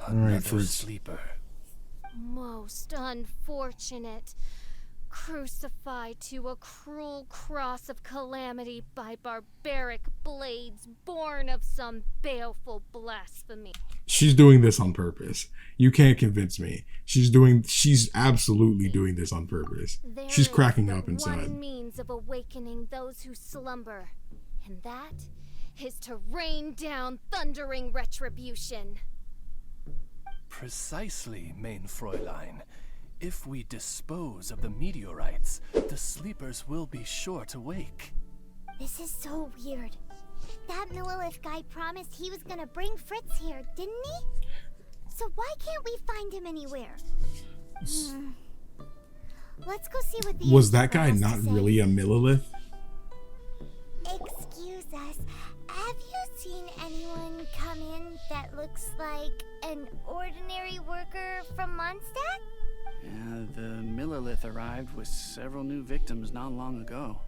Another Fritz. sleeper. Most unfortunate. Crucified to a cruel cross of calamity by barbaric blades born of some baleful blasphemy. She's doing this on purpose. You can't convince me. She's absolutely doing this on purpose. There She's is cracking but up inside. one means of awakening those who slumber, and that is to rain down thundering retribution. Precisely, Mein Fräulein. If we dispose of the meteorites, the sleepers will be sure to wake. This is so weird. That Millilith guy promised he was gonna bring Fritz here, didn't he? So why can't we find him anywhere? Let's go see what the Was that innkeeper guy has to not say. really a Millilith? Excuse us. Have you seen anyone come in that looks like an ordinary worker from Mondstadt? Yeah, the Millerlith arrived with several new victims not long ago.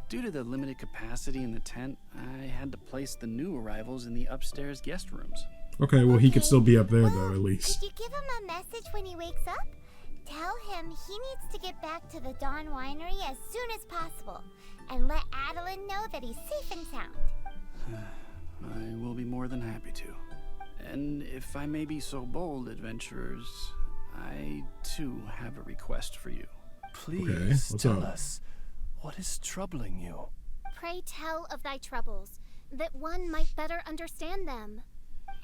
Due to the limited capacity in the tent, I had to place the new arrivals in the upstairs guest rooms. Okay, well, he could still be up there, though, at least. Could you give him a message when he wakes up? Tell him he needs to get back to the Dawn Winery as soon as possible, and let Adeline know that he's safe and sound. I will be more than happy to. And if I may be so bold, adventurers, I too have a request for you. Please tell us, what is troubling you? Pray tell of thy troubles, that one might better understand them.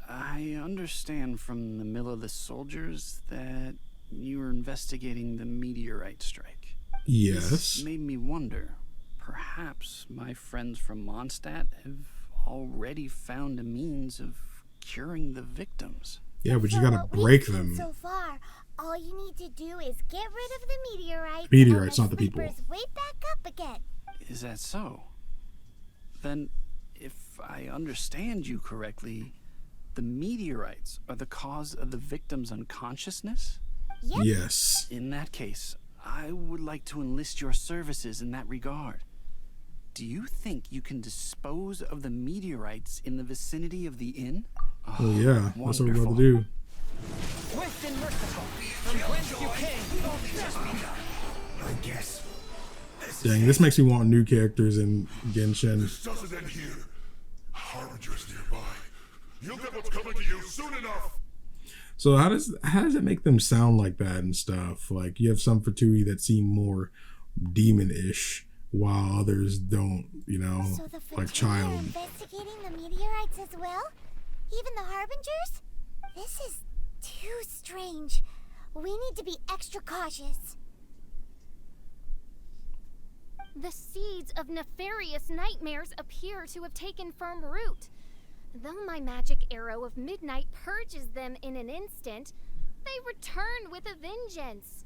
I understand from the Millerless soldiers that you were investigating the meteorite strike. Yes. This made me wonder, perhaps my friends from Mondstadt have already found a means of curing the victims. Yeah, but you gotta break them. So far, all you need to do is get rid of the meteorites. Meteorites, and not the people. Wake back up again. Is that so? Then, if I understand you correctly, the meteorites are the cause of the victim's unconsciousness? Yep. Yes. In that case, I would like to enlist your services in that regard. Do you think you can dispose of the meteorites in the vicinity of the inn? Oh yeah, that's what we're about to do. Swift and merciful, from whence you came. I guess. Dang, this makes me want new characters in Genshin. This doesn't end here. Harbinger's nearby. You'll get what's coming to you soon enough. So how does it make them sound like that and stuff? Like you have some Fatui that seem more demon-ish, while others don't, you know, So the like Fatui child. are investigating the meteorites as well? Even the Harbingers? This is too strange. We need to be extra cautious. The seeds of nefarious nightmares appear to have taken firm root. Though my magic arrow of midnight purges them in an instant, they return with a vengeance.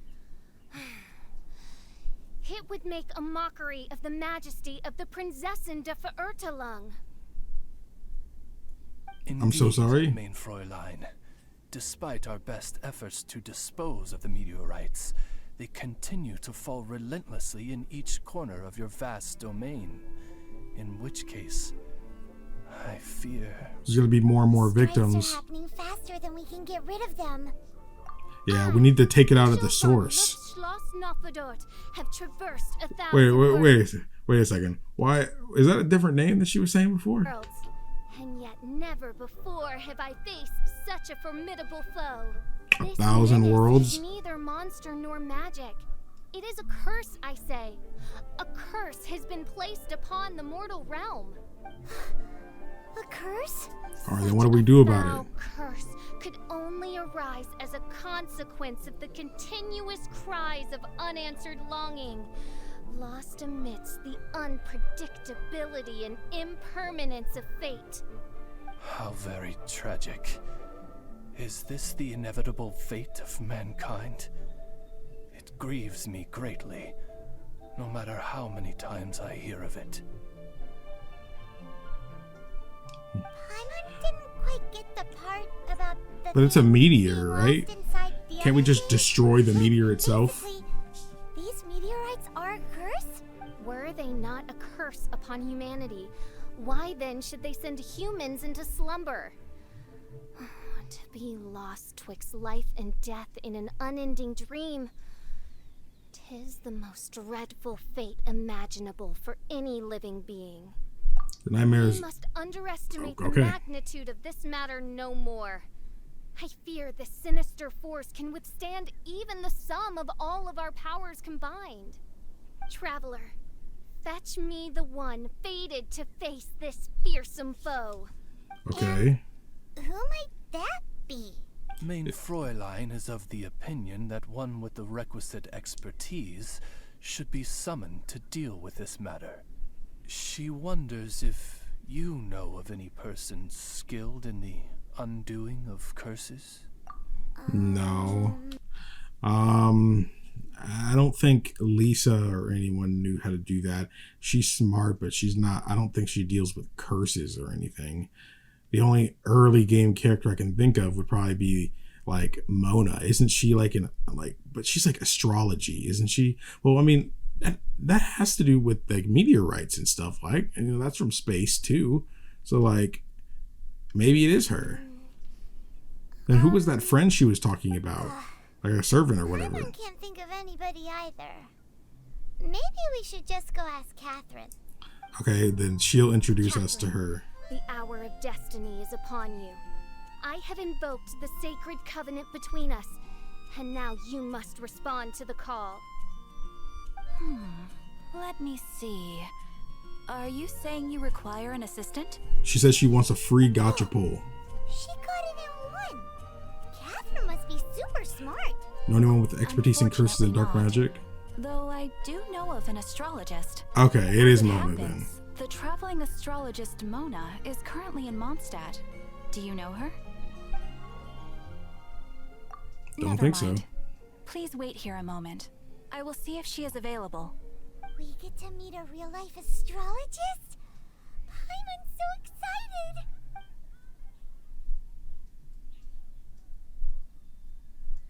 It would make a mockery of the majesty of the Prinzessin de Verurtelung. I'm so sorry. Mein Fräulein. Despite our best efforts to dispose of the meteorites, they continue to fall relentlessly in each corner of your vast domain. In which case, I fear There's gonna be more and more Strikes victims. are happening faster than we can get rid of them. Yeah, we need to take it out at the source. Schloss Nofadort have traversed 1,000 Wait a second. Why is that a different name that she was saying before? worlds, and yet never before have I faced such a formidable foe. This 1,000 menace worlds? is neither monster nor magic. It is a curse, I say. A curse has been placed upon the mortal realm. A curse? All right, then what do we do about Foul it? curse could only arise as a consequence of the continuous cries of unanswered longing, lost amidst the unpredictability and impermanence of fate. how very tragic. Is this the inevitable fate of mankind? It grieves me greatly, no matter how many times I hear of it. Paimon didn't quite get the part about the But it's a thing meteor, being right? lost inside the Can't we other just thing. destroy the meteor itself? Basically, these meteorites are a curse? Were they not a curse upon humanity, why then should they send humans into slumber? To be lost twixt life and death in an unending dream. 'Tis the most dreadful fate imaginable for any living being. The nightmares. We must underestimate Okay. the magnitude of this matter no more. I fear this sinister force can withstand even the sum of all of our powers combined. Traveler, fetch me the one fated to face this fearsome foe. Okay. Who might that be? Mein Fräulein is of the opinion that one with the requisite expertise should be summoned to deal with this matter. She wonders if you know of any person skilled in the undoing of curses. No. I don't don't think Lisa or anyone knew how to do that. She's smart, but she's not. I don't think she deals with curses or anything. The only early game character I can think of would probably be like Mona. Isn't she like but she's like astrology, isn't she? Well, I mean, that has to do with like meteorites and stuff, like, and you know, that's from space too. So like maybe it is her. Then who was that friend she was talking about? Like a servant or whatever. I can't think of anybody either. Maybe we should just go ask Catherine. Okay, then she'll introduce us to her. The hour of destiny is upon you. I have invoked the sacred covenant between us, and now you must respond to the call. Let me see. Are you saying you require an assistant? She says she wants a free gacha pull. She got it in one. Catherine must be super smart. Know anyone with expertise in curses and dark magic? Though I do know of an astrologist. Okay, it is Mona then. The traveling astrologist Mona is currently in Mondstadt. Do you know her? Don't think so. Please wait here a moment. I will see if she is available. We get to meet a real-life astrologist? I'm so excited!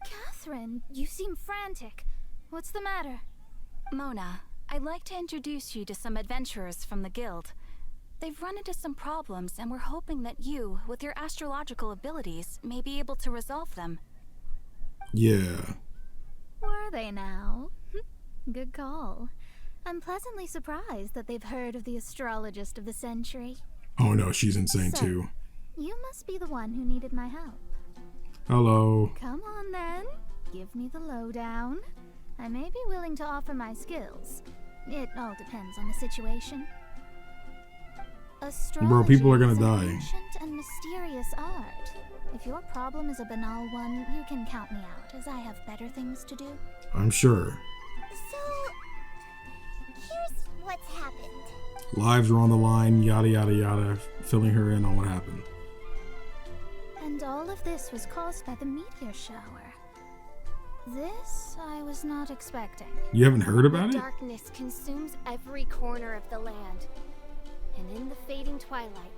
Catherine, you seem frantic. What's the matter? Mona, I'd like to introduce you to some adventurers from the guild. They've run into some problems, and we're hoping that you, with your astrological abilities, may be able to resolve them. Yeah. Were they now? Good call. I'm pleasantly surprised that they've heard of the astrologist of the century. Oh no, she's insane too. You must be the one who needed my help. Hello. Come on then. Give me the lowdown. I may be willing to offer my skills. It all depends on the situation. Astrology Bro, people are gonna is an die. ancient and mysterious art. If your problem is a banal one, you can count me out, as I have better things to do. I'm sure. So, here's what's happened. Lives are on the line, yada yada yada, filling her in on what happened. And all of this was caused by the meteor shower. This I was not expecting. You haven't heard about it? Darkness consumes every corner of the land. And in the fading twilight,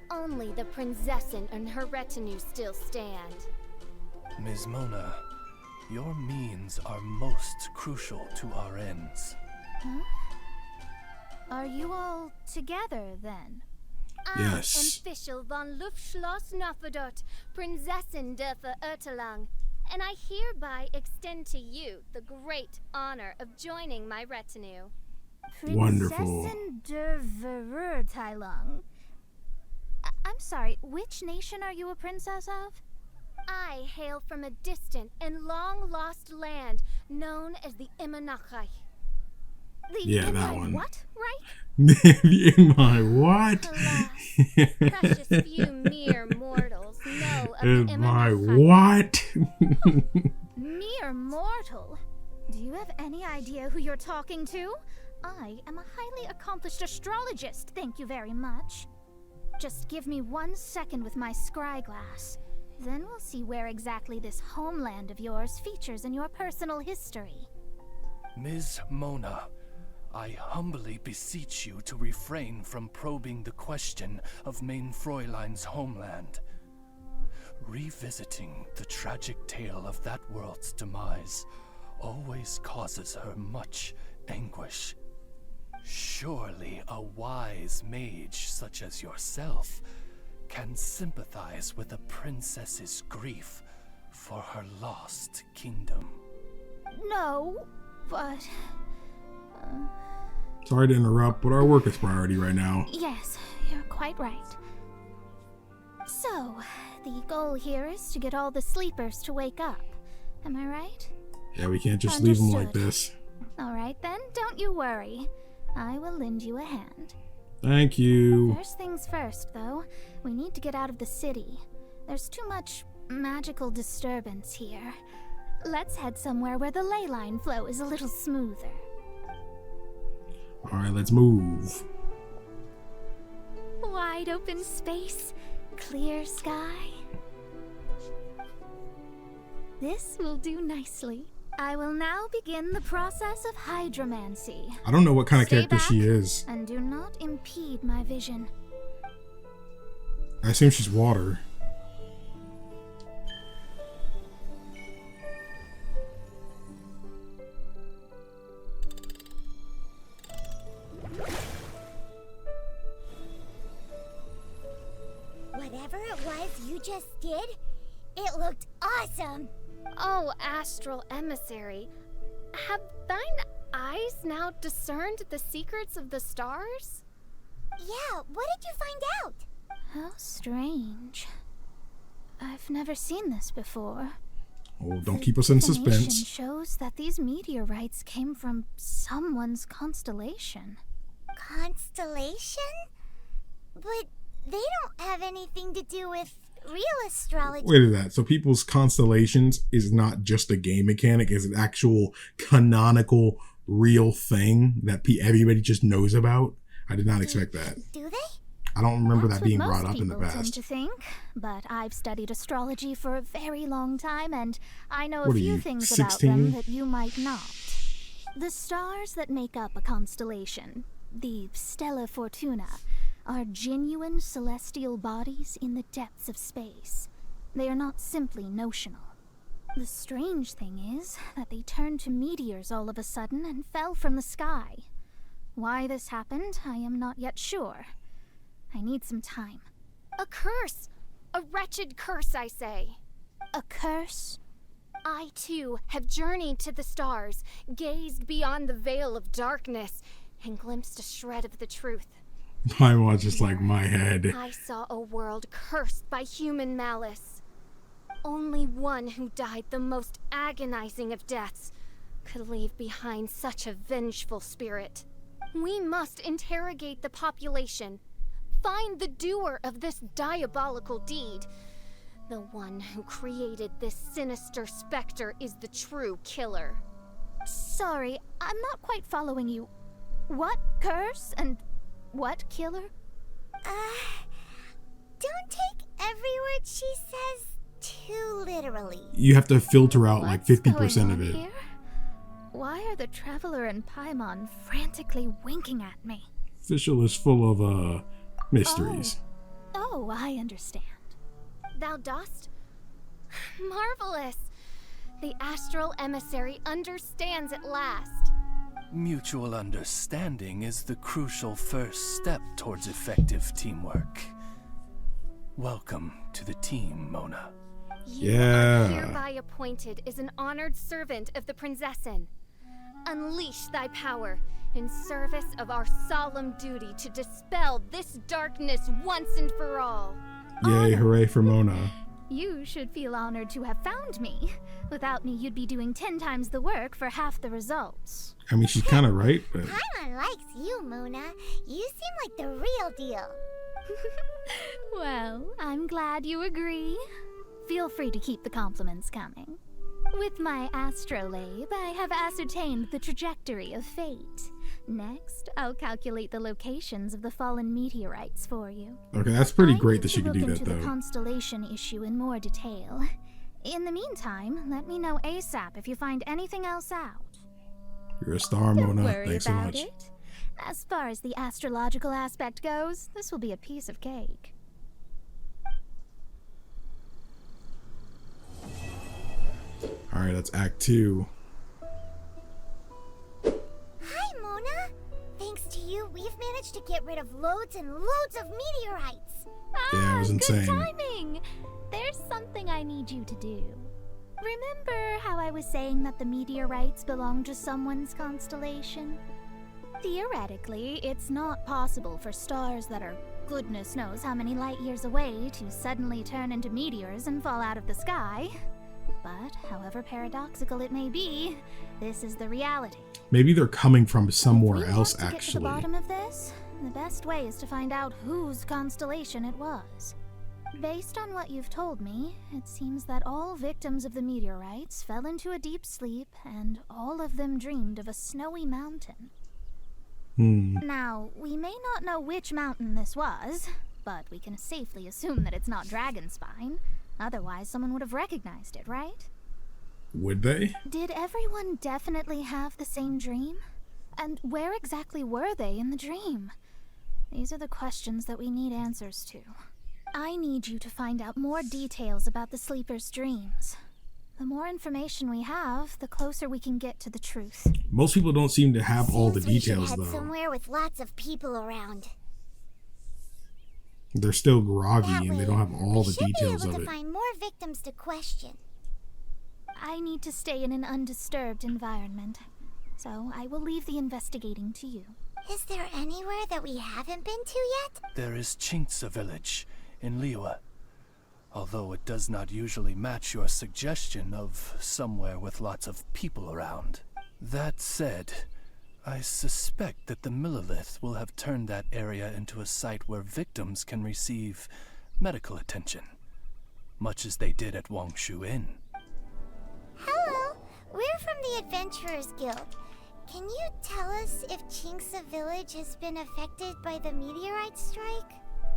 only the Prinzessin and her retinue still stand. Ms. Mona, your means are most crucial to our ends. Huh? Are you all together, then? Yes. I am Fischl von Luftschloss Nafadot, Prinzessin Dörfer Ertelang, and I hereby extend to you the great honor of joining my retinue. Wonderful. Prinzessin Dörfer Ertelang. I'm sorry, which nation are you a princess of? I hail from a distant and long-lost land known as the Imanachai. Yeah, that one. What, right? In my what? Alas, precious few mere mortals know of In the my Imanachai. what? Mere mortal? Do you have any idea who you're talking to? I am a highly accomplished astrologist, thank you very much. Just give me 1 second with my scry glass. Then we'll see where exactly this homeland of yours features in your personal history. Ms. Mona, I humbly beseech you to refrain from probing the question of Main Fräulein's homeland. Revisiting the tragic tale of that world's demise always causes her much anguish. Surely a wise mage such as yourself can sympathize with a princess's grief for her lost kingdom. No, but... Sorry to interrupt, but our work is priority right now. Yes, you're quite right. So, the goal here is to get all the sleepers to wake up. Am I right? Yeah, we can't just leave them like this. Alright then, don't you worry. I will lend you a hand. Thank you. First things first, though. We need to get out of the city. There's too much magical disturbance here. Let's head somewhere where the ley line flow is a little smoother. Alright, let's move. Wide open space, clear sky. This will do nicely. I will now begin the process of hydromancy. I don't know what kind of Stay character she back is. And do not impede my vision. I assume she's water. Whatever it was you just did, it looked awesome. Oh, astral emissary, have thine eyes now discerned the secrets of the stars? Yeah, what did you find out? How strange. I've never seen this before. Oh, don't keep us in Information suspense. shows that these meteorites came from someone's constellation. Constellation? But they don't have anything to do with real astrology. Wait a minute. So people's constellations is not just a game mechanic, it's an actual canonical real thing that everybody just knows about? I did not expect that. Do they? I don't remember That's that being what brought most up in the people tend past. to think, but I've studied astrology for a very long time, and I know a What are few you, things 16? about them that you might not. The stars that make up a constellation, the Stella Fortuna, are genuine celestial bodies in the depths of space. They are not simply notional. The strange thing is that they turned to meteors all of a sudden and fell from the sky. Why this happened, I am not yet sure. I need some time. A curse! A wretched curse, I say. A curse? I, too, have journeyed to the stars, gazed beyond the veil of darkness, and glimpsed a shred of the truth. Mine was just like my head. I saw a world cursed by human malice. Only one who died the most agonizing of deaths could leave behind such a vengeful spirit. We must interrogate the population. Find the doer of this diabolical deed. The one who created this sinister specter is the true killer. Sorry, I'm not quite following you. What curse and what killer? Don't take every word she says too literally. You have to filter out like 50% going of on it. here? Why are the Traveler and Paimon frantically winking at me? Official is full of mysteries. Oh, I understand. Thou dost? Marvelous! The astral emissary understands at last. Mutual understanding is the crucial first step towards effective teamwork. Welcome to the team, Mona. You are hereby appointed as an honored servant of the Prinzessin. Unleash thy power in service of our solemn duty to dispel this darkness once and for all. Yay, hooray for Mona. You should feel honored to have found me. Without me, you'd be doing 10 times the work for half the results. I mean, she's kind of right, but... Paimon likes you, Mona. You seem like the real deal. Well, I'm glad you agree. Feel free to keep the compliments coming. With my astrolabe, I have ascertained the trajectory of fate. Next, I'll calculate the locations of the fallen meteorites for you. Okay, that's pretty great that she could do that, Look into the though. constellation issue in more detail. In the meantime, let me know ASAP if you find anything else out. You're a star, Don't Mona. worry Thanks so about much. it. As far as the astrological aspect goes, this will be a piece of cake. Alright, that's Act 2. Hi, Mona. Thanks to you, we've managed to get rid of loads and loads of meteorites. Yeah, it was insane. Good timing! There's something I need you to do. Remember how I was saying that the meteorites belong to someone's constellation? Theoretically, it's not possible for stars that are goodness knows how many light years away to suddenly turn into meteors and fall out of the sky. But, however paradoxical it may be, this is the reality. Maybe they're coming from somewhere If we else, want to get to the actually. bottom of this, the best way is to find out whose constellation it was. Based on what you've told me, it seems that all victims of the meteorites fell into a deep sleep, and all of them dreamed of a snowy mountain. Now, we may not know which mountain this was, but we can safely assume that it's not Dragonspine. Otherwise, someone would have recognized it, right? Would they? Did everyone definitely have the same dream? And where exactly were they in the dream? These are the questions that we need answers to. I need you to find out more details about the sleeper's dreams. The more information we have, the closer we can get to the truth. Most people don't seem to have all the Seems we should details, head though. somewhere with lots of people around. They're still groggy That and way, they don't have all the we should details be of able to it. find more victims to question. I need to stay in an undisturbed environment, so I will leave the investigating to you. Is there anywhere that we haven't been to yet? There is Chinksa village in Liyue, although it does not usually match your suggestion of somewhere with lots of people around. That said, I suspect that the Millelith will have turned that area into a site where victims can receive medical attention, much as they did at Wangshu Inn. Hello, we're from the Adventurers Guild. Can you tell us if Chinksa village has been affected by the meteorite strike?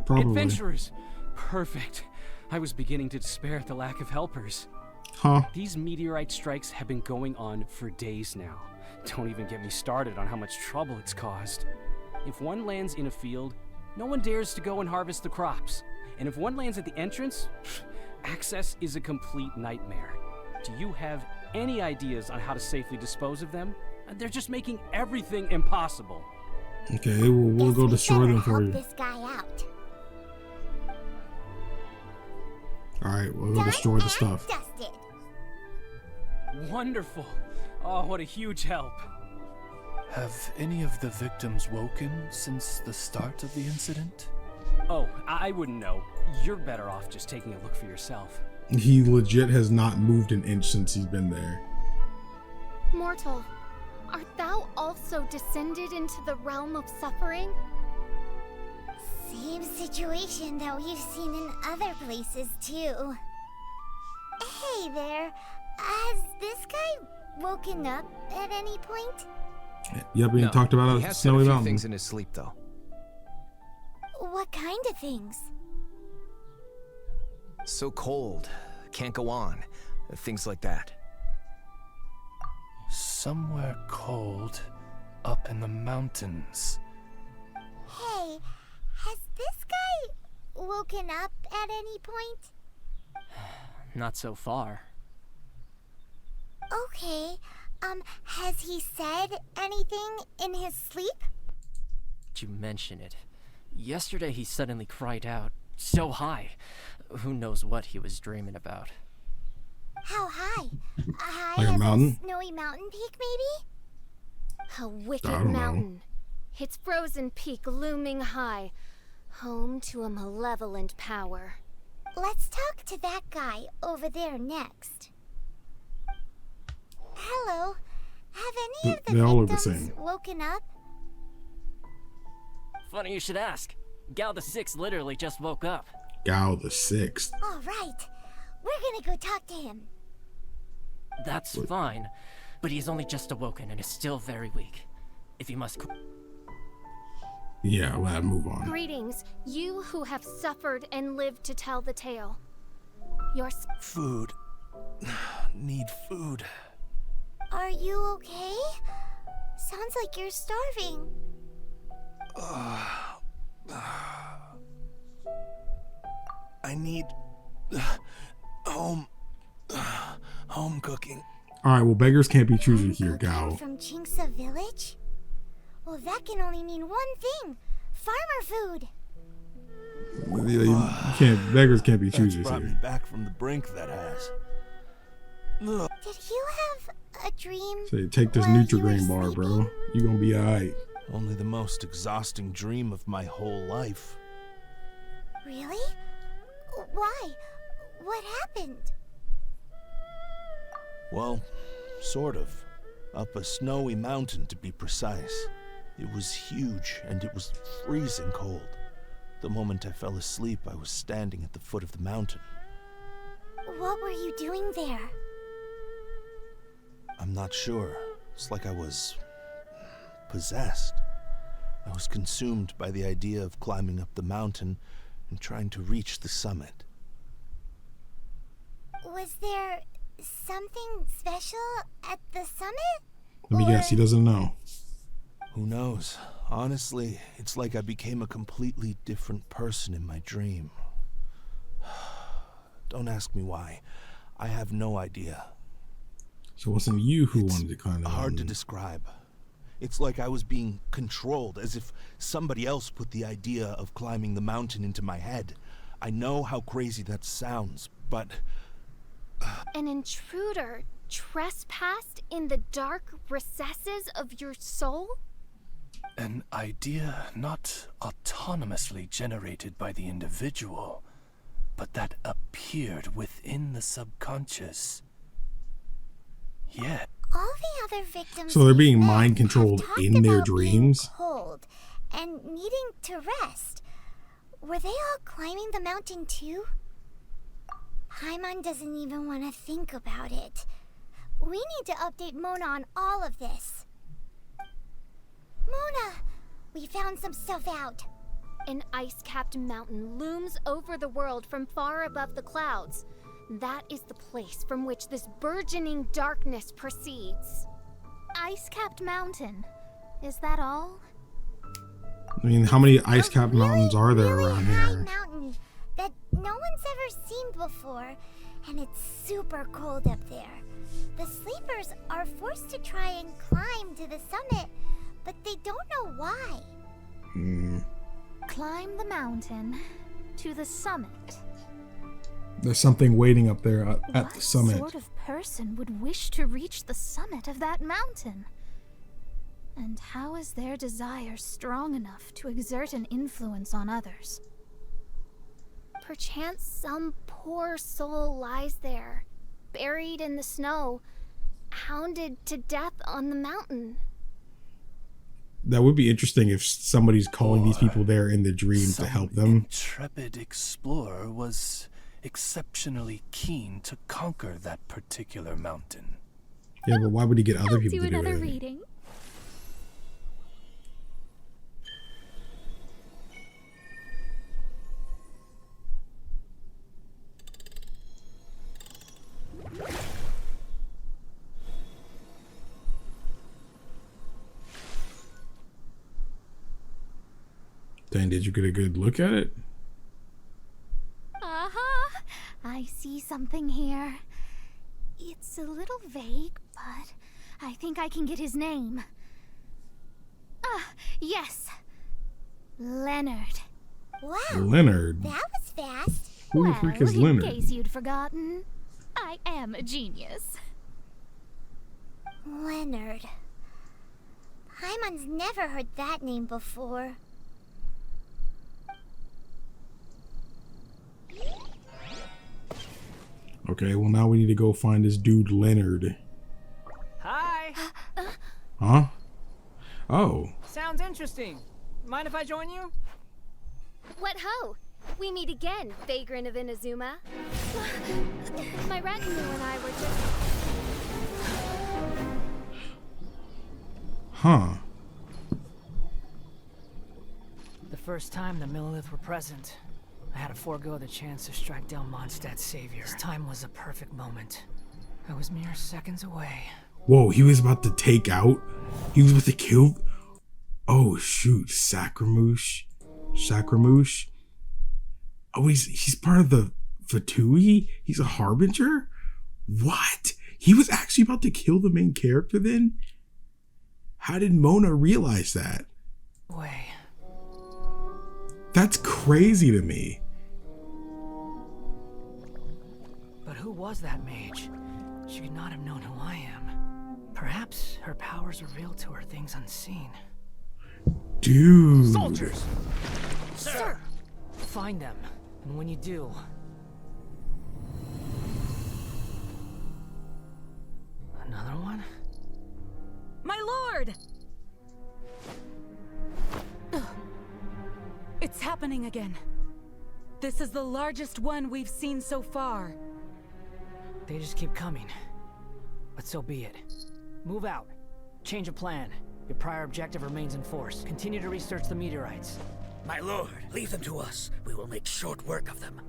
Probably. Adventurers! Perfect. I was beginning to despair at the lack of helpers. Huh? These meteorite strikes have been going on for days now. Don't even get me started on how much trouble it's caused. If one lands in a field, no one dares to go and harvest the crops. And if one lands at the entrance, access is a complete nightmare. Do you have any ideas on how to safely dispose of them? They're just making everything impossible. Okay, we'll go destroy them for you. This guy out. Alright, we'll go destroy the stuff. Dusted. Wonderful. Oh, what a huge help. Have any of the victims woken since the start of the incident? Oh, I wouldn't know. You're better off just taking a look for yourself. He legit has not moved an inch since he's been there. Mortal, art thou also descended into the realm of suffering? Same situation that we've seen in other places too. Hey there, has this guy woken up at any point? Yep, we talked about he it. has Snowy said a few Mountain. things in his sleep, though. What kind of things? So cold, can't go on, things like that. Somewhere cold, up in the mountains. Hey, has this guy woken up at any point? Not so far. Okay, has he said anything in his sleep? Did you mention it? Yesterday he suddenly cried out, so high. Who knows what he was dreaming about. How high? Like a as mountain? a snowy mountain peak, maybe? A wicked I don't know. mountain. Its frozen peak looming high, home to a malevolent power. Let's talk to that guy over there next. Hello. Have any of the They all look the victims same. woken up? Funny you should ask. Gao the Sixth literally just woke up. Gao the Sixth. All right. We're gonna go talk to him. That's fine, but he's only just awoken and is still very weak. If you must... Yeah, well, move on. Greetings, you who have suffered and lived to tell the tale. Your Food. Need food. Are you okay? Sounds like you're starving. I need home cooking. Alright, well, beggars can't be choosers here, Gao. From Chinksa village? Well, that can only mean one thing. Farmer food. Beggars can't be choosers That's brought here. me back from the brink, that has. Ugh. Did you have a dream? Say, take this while you Nutri-Grain were bar, bro. sleeping? You gonna be alright. Only the most exhausting dream of my whole life. Really? Why? What happened? Well, sort of. Up a snowy mountain, to be precise. It was huge, and it was freezing cold. The moment I fell asleep, I was standing at the foot of the mountain. What were you doing there? I'm not sure. It's like I was possessed. I was consumed by the idea of climbing up the mountain and trying to reach the summit. Was there something special at the summit? Let me guess, he doesn't know. Who knows? Honestly, it's like I became a completely different person in my dream. Don't ask me why. I have no idea. So it wasn't you who wanted to climb the mountain? Hard to describe. It's like I was being controlled, as if somebody else put the idea of climbing the mountain into my head. I know how crazy that sounds, but... An intruder trespassed in the dark recesses of your soul? An idea not autonomously generated by the individual, but that appeared within the subconscious. Yet... All the other victims So they're being mind controlled in their dreams? Cold and needing to rest. Were they all climbing the mountain too? Paimon doesn't even want to think about it. We need to update Mona on all of this. Mona, we found some stuff out. An ice-capped mountain looms over the world from far above the clouds. That is the place from which this burgeoning darkness proceeds. Ice-capped mountain. Is that all? I mean, how many ice-capped mountains are there around High here? mountain that no one's ever seen before, and it's super cold up there. The sleepers are forced to try and climb to the summit, but they don't know why. Climb the mountain to the summit. There's something waiting up there at the summit. What sort of person would wish to reach the summit of that mountain? And how is their desire strong enough to exert an influence on others? Perchance some poor soul lies there, buried in the snow, hounded to death on the mountain. That would be interesting if somebody's calling these people there in the dream to help them. Intrepid explorer was exceptionally keen to conquer that particular mountain. Yeah, but why would he get other people to do another it? reading. Dan, did you get a good look at it? I see something here. It's a little vague, but I think I can get his name. Yes. Leonard. Wow. Leonard? That was fast. Who the freak is Leonard? In case you'd forgotten, I am a genius. Leonard. Paimon's never heard that name before. Okay, well now we need to go find this dude Leonard. Hi. Huh? Oh. Sounds interesting. Mind if I join you? What ho! We meet again, vagrant of Inazuma. My retinue and I were just... Huh. The first time the Millelith were present, I had to forego the chance to strike down Mondstadt's savior. This time was a perfect moment. I was mere seconds away. Whoa, he was about to take out? He was about to kill? Oh shoot, Sacramouche? Oh, he's part of the Fatui? He's a harbinger? What? He was actually about to kill the main character then? How did Mona realize that? Way. That's crazy to me. But who was that mage? She could not have known who I am. Perhaps her powers revealed to her things unseen. Dude. Soldiers! Sir! Find them, and when you do... Another one? My lord! It's happening again. This is the largest one we've seen so far. They just keep coming. But so be it. Move out. Change of plan. Your prior objective remains in force. Continue to research the meteorites. My lord, leave them to us. We will make short work of them.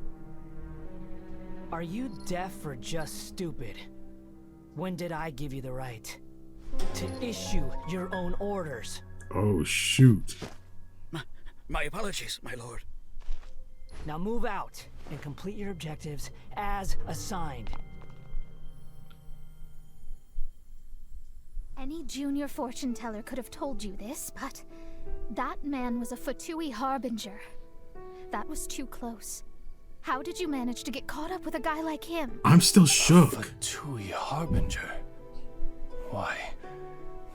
Are you deaf or just stupid? When did I give you the right to issue your own orders? Oh, shoot. My apologies, my lord. Now move out and complete your objectives as assigned. Any junior fortune teller could have told you this, but that man was a Fatui harbinger. That was too close. How did you manage to get caught up with a guy like him? I'm still shook. Fatui harbinger? Why,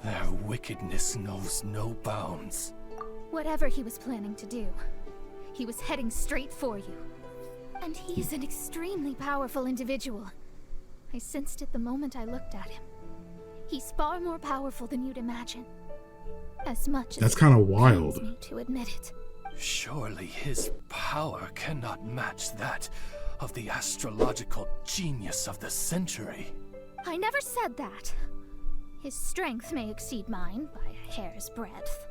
their wickedness knows no bounds. Whatever he was planning to do, he was heading straight for you. And he's an extremely powerful individual. I sensed it the moment I looked at him. He's far more powerful than you'd imagine. As much as that's kind of wild. Pains me to admit it. Surely his power cannot match that of the astrological genius of the century. I never said that. His strength may exceed mine by a hair's breadth,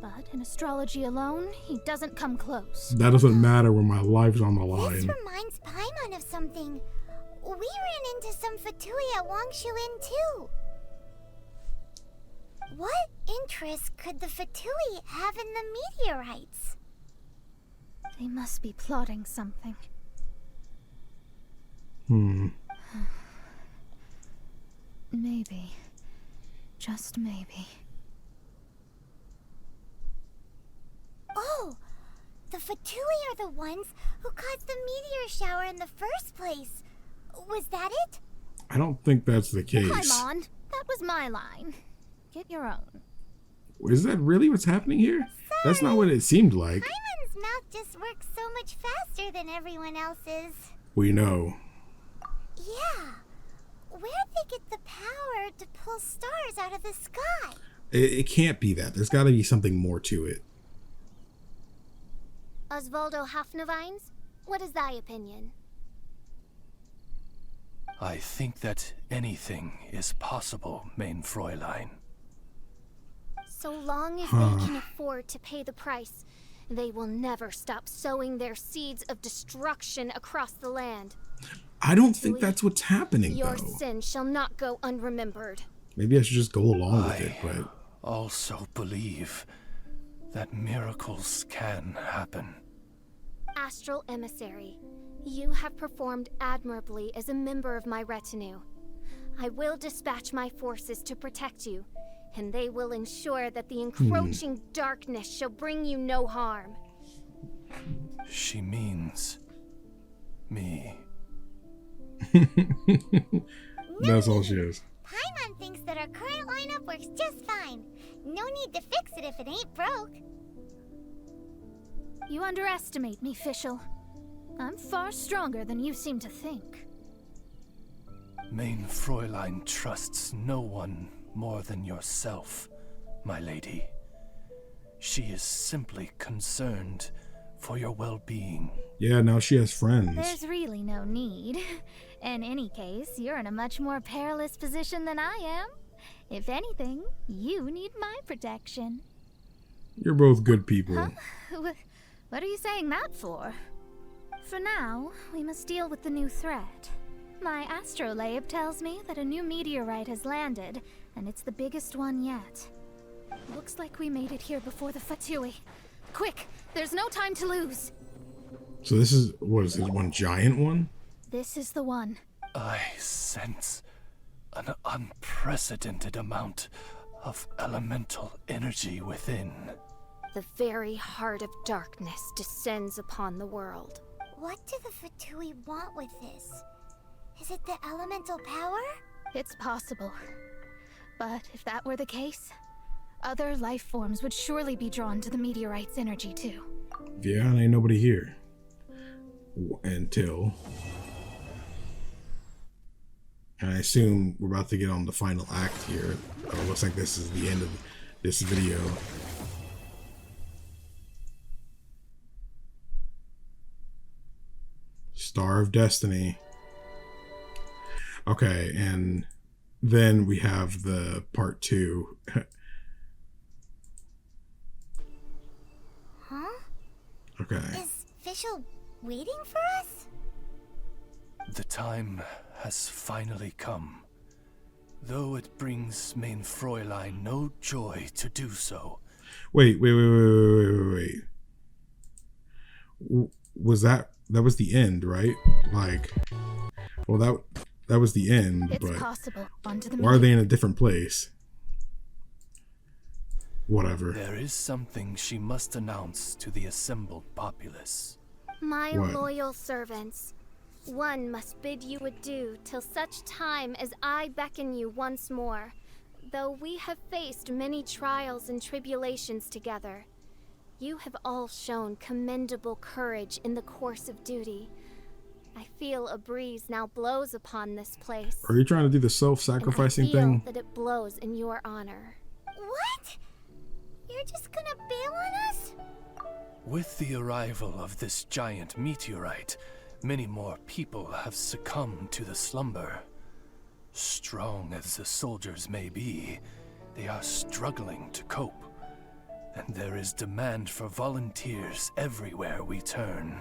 but in astrology alone, he doesn't come close. That doesn't matter when my life's on the line. This reminds Paimon of something. We ran into some Fatui at Wangshuin too. What interest could the Fatui have in the meteorites? They must be plotting something. Maybe. Just maybe. Oh! The Fatui are the ones who caused the meteor shower in the first place. Was that it? I don't think that's the case. Paimon, that was my line. Get your own. Is that really what's happening here? That's not what it seemed like. Paimon's mouth just works so much faster than everyone else's. We know. Yeah. Where'd they get the power to pull stars out of the sky? It can't be that. There's got to be something more to it. Osvaldo Hafnavines, what is thy opinion? I think that anything is possible, main Fräulein. So long as they can afford to pay the price, they will never stop sowing their seeds of destruction across the land. I don't think that's what's happening, Your though. sin shall not go unremembered. Maybe I should just go along with it, but... also believe that miracles can happen. Astral Emissary, you have performed admirably as a member of my retinue. I will dispatch my forces to protect you, and they will ensure that the encroaching darkness shall bring you no harm. She means me. That's all she is. Paimon thinks that our current lineup works just fine. No need to fix it if it ain't broke. You underestimate me, Fischl. I'm far stronger than you seem to think. Main Fräulein trusts no one more than yourself, my lady. She is simply concerned for your well-being. Yeah, now she has friends. There's really no need. In any case, you're in a much more perilous position than I am. If anything, you need my protection. You're both good people. Huh? What are you saying that for? For now, we must deal with the new threat. My astrolabe tells me that a new meteorite has landed, and it's the biggest one yet. Looks like we made it here before the Fatui. Quick, there's no time to lose. So this is, what is this, one giant one? This is the one. I sense an unprecedented amount of elemental energy within. The very heart of darkness descends upon the world. What do the Fatui want with this? Is it the elemental power? It's possible. But if that were the case, other life forms would surely be drawn to the meteorite's energy too. Yeah, and ain't nobody here. Until... And I assume we're about to get on the final act here. Oh, looks like this is the end of this video. Star of Destiny. Okay, and then we have the part 2. Huh? Okay. Is Fischl waiting for us? The time has finally come. though it brings main Fräulein no joy to do so. Wait. Was that was the end, right? Like, well, that was the end, It's but possible. Onto the why are they in a different place? Whatever. There is something she must announce to the assembled populace. My What? loyal servants, one must bid you adieu till such time as I beckon you once more. Though we have faced many trials and tribulations together, you have all shown commendable courage in the course of duty. I feel a breeze now blows upon this place. Are you trying to do the self-sacrificing and I feel thing? that it blows in your honor. What? You're just gonna bail on us? With the arrival of this giant meteorite, many more people have succumbed to the slumber. Strong as the soldiers may be, they are struggling to cope. And there is demand for volunteers everywhere we turn.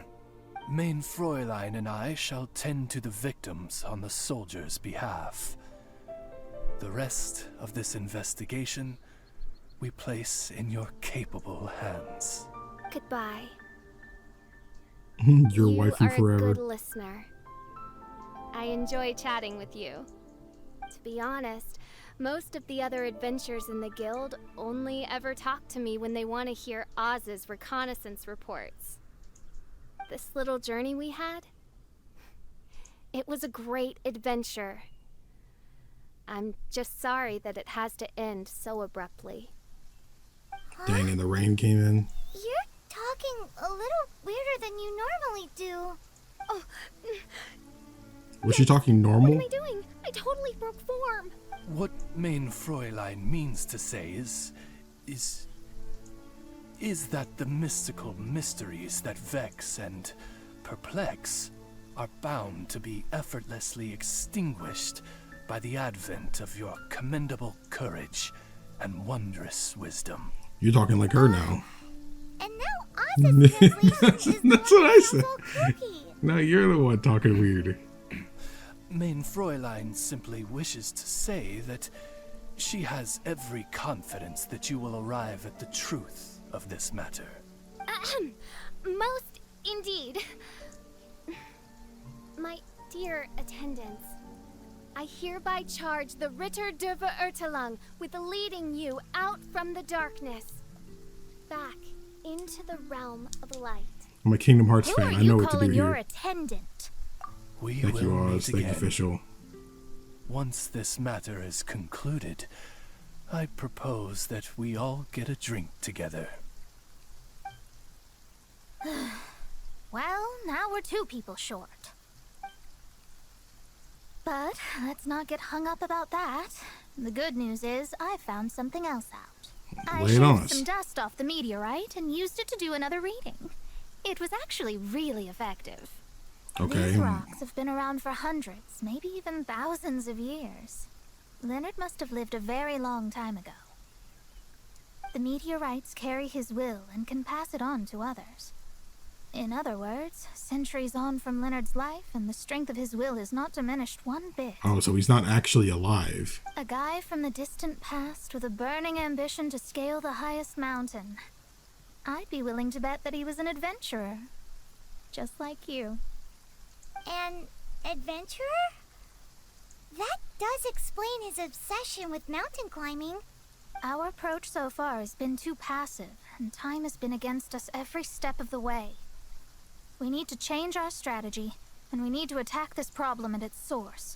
Main Fräulein and I shall tend to the victims on the soldiers' behalf. The rest of this investigation we place in your capable hands. Goodbye. Your You waifu are forever. a good listener. I enjoy chatting with you. To be honest, most of the other adventurers in the guild only ever talk to me when they want to hear Oz's reconnaissance reports. This little journey we had, it was a great adventure. I'm just sorry that it has to end so abruptly. Dang, and the rain came in. You're talking a little weirder than you normally do. Oh, Was she talking what normal? am I doing? I totally broke form. What Main Fräulein means to say is that the mystical mysteries that vex and perplex are bound to be effortlessly extinguished by the advent of your commendable courage and wondrous wisdom. You're talking like her now. And now Oz's translation is That's what I said. cookie. No, you're the one talking weird. Main Fräulein simply wishes to say that she has every confidence that you will arrive at the truth of this matter. Most indeed. My dear attendants, I hereby charge the Ritter der Verurteilung with leading you out from the darkness, back into the realm of light. I'm a Kingdom Hearts Who fan. are I you know what to calling do your here. attendant? We Thank will you, meet Oz. Thank you, again. official. Once this matter is concluded, I propose that we all get a drink together. Well, now we're 2 people short. But let's not get hung up about that. The good news is I found something else out. I Lay it on shaved us. some dust off the meteorite and used it to do another reading. It was actually really effective. Okay. These rocks have been around for hundreds, maybe even thousands of years. Leonard must have lived a very long time ago. The meteorites carry his will and can pass it on to others. In other words, centuries on from Leonard's life, and the strength of his will is not diminished one bit. Oh, so he's not actually alive. A guy from the distant past with a burning ambition to scale the highest mountain. I'd be willing to bet that he was an adventurer. Just like you. An adventurer? That does explain his obsession with mountain climbing. Our approach so far has been too passive, and time has been against us every step of the way. We need to change our strategy, and we need to attack this problem at its source.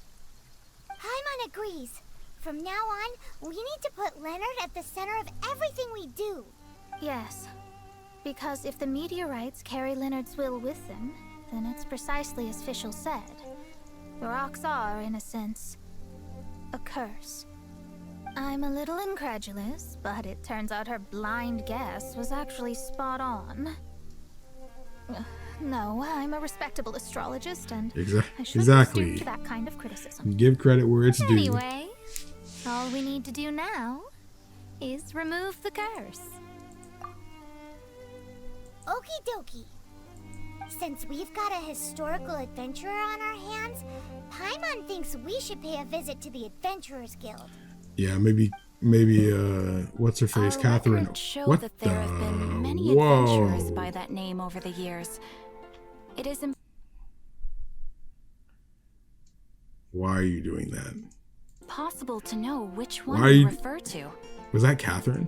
Paimon agrees. From now on, we need to put Leonard at the center of everything we do. Yes, because if the meteorites carry Leonard's will with them, then it's precisely as Fischl said. The rocks are, in a sense, a curse. I'm a little incredulous, but it turns out her blind guess was actually spot on. No, I'm a respectable astrologist, and I shouldn't stoop to that kind of criticism. Give credit where it's due. Anyway, all we need to do now is remove the curse. Okie dokie. Since we've got a historical adventurer on our hands, Paimon thinks we should pay a visit to the Adventurers Guild. Yeah, maybe what's her face, Catherine? Show that there have been many adventurers by that name over the years. It is Why are you doing that? impossible to know which one you refer to. Was that Catherine?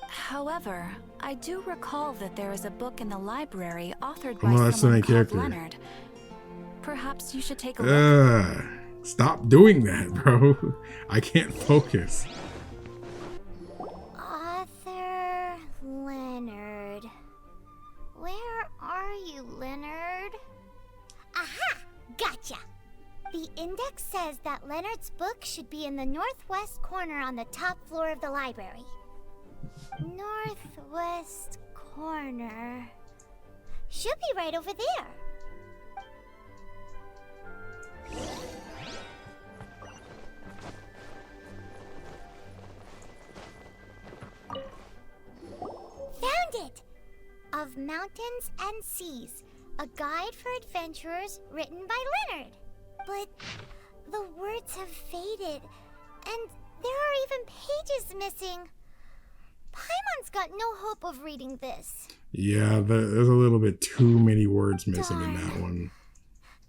However, I do recall that there is a book in the library authored by someone called Leonard. Perhaps you should take a look. Stop doing that, bro. I can't focus. Author Leonard. Where are you, Leonard? Aha! Gotcha! The index says that Leonard's book should be in the northwest corner on the top floor of the library. Northwest corner. Should be right over there. Found it! Of Mountains and Seas, a guide for adventurers written by Leonard. But the words have faded, and there are even pages missing. Paimon's got no hope of reading this. Yeah, there's a little bit too many words missing in that one.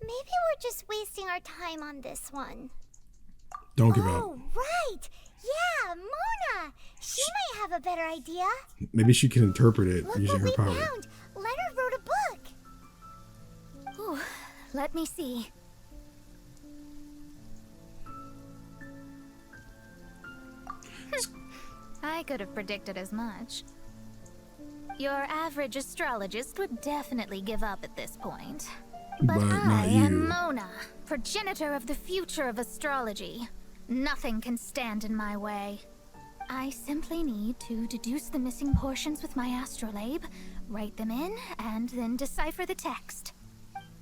Maybe we're just wasting our time on this one. Don't give up. Oh, right! Yeah, Mona! She might have a better idea. Maybe she can interpret it using her power. Found. Leonard wrote a book. Ooh, let me see. I could have predicted as much. Your average astrologist would definitely give up at this point. But I am Mona, progenitor of the future of astrology. Nothing can stand in my way. I simply need to deduce the missing portions with my astrolabe, write them in, and then decipher the text.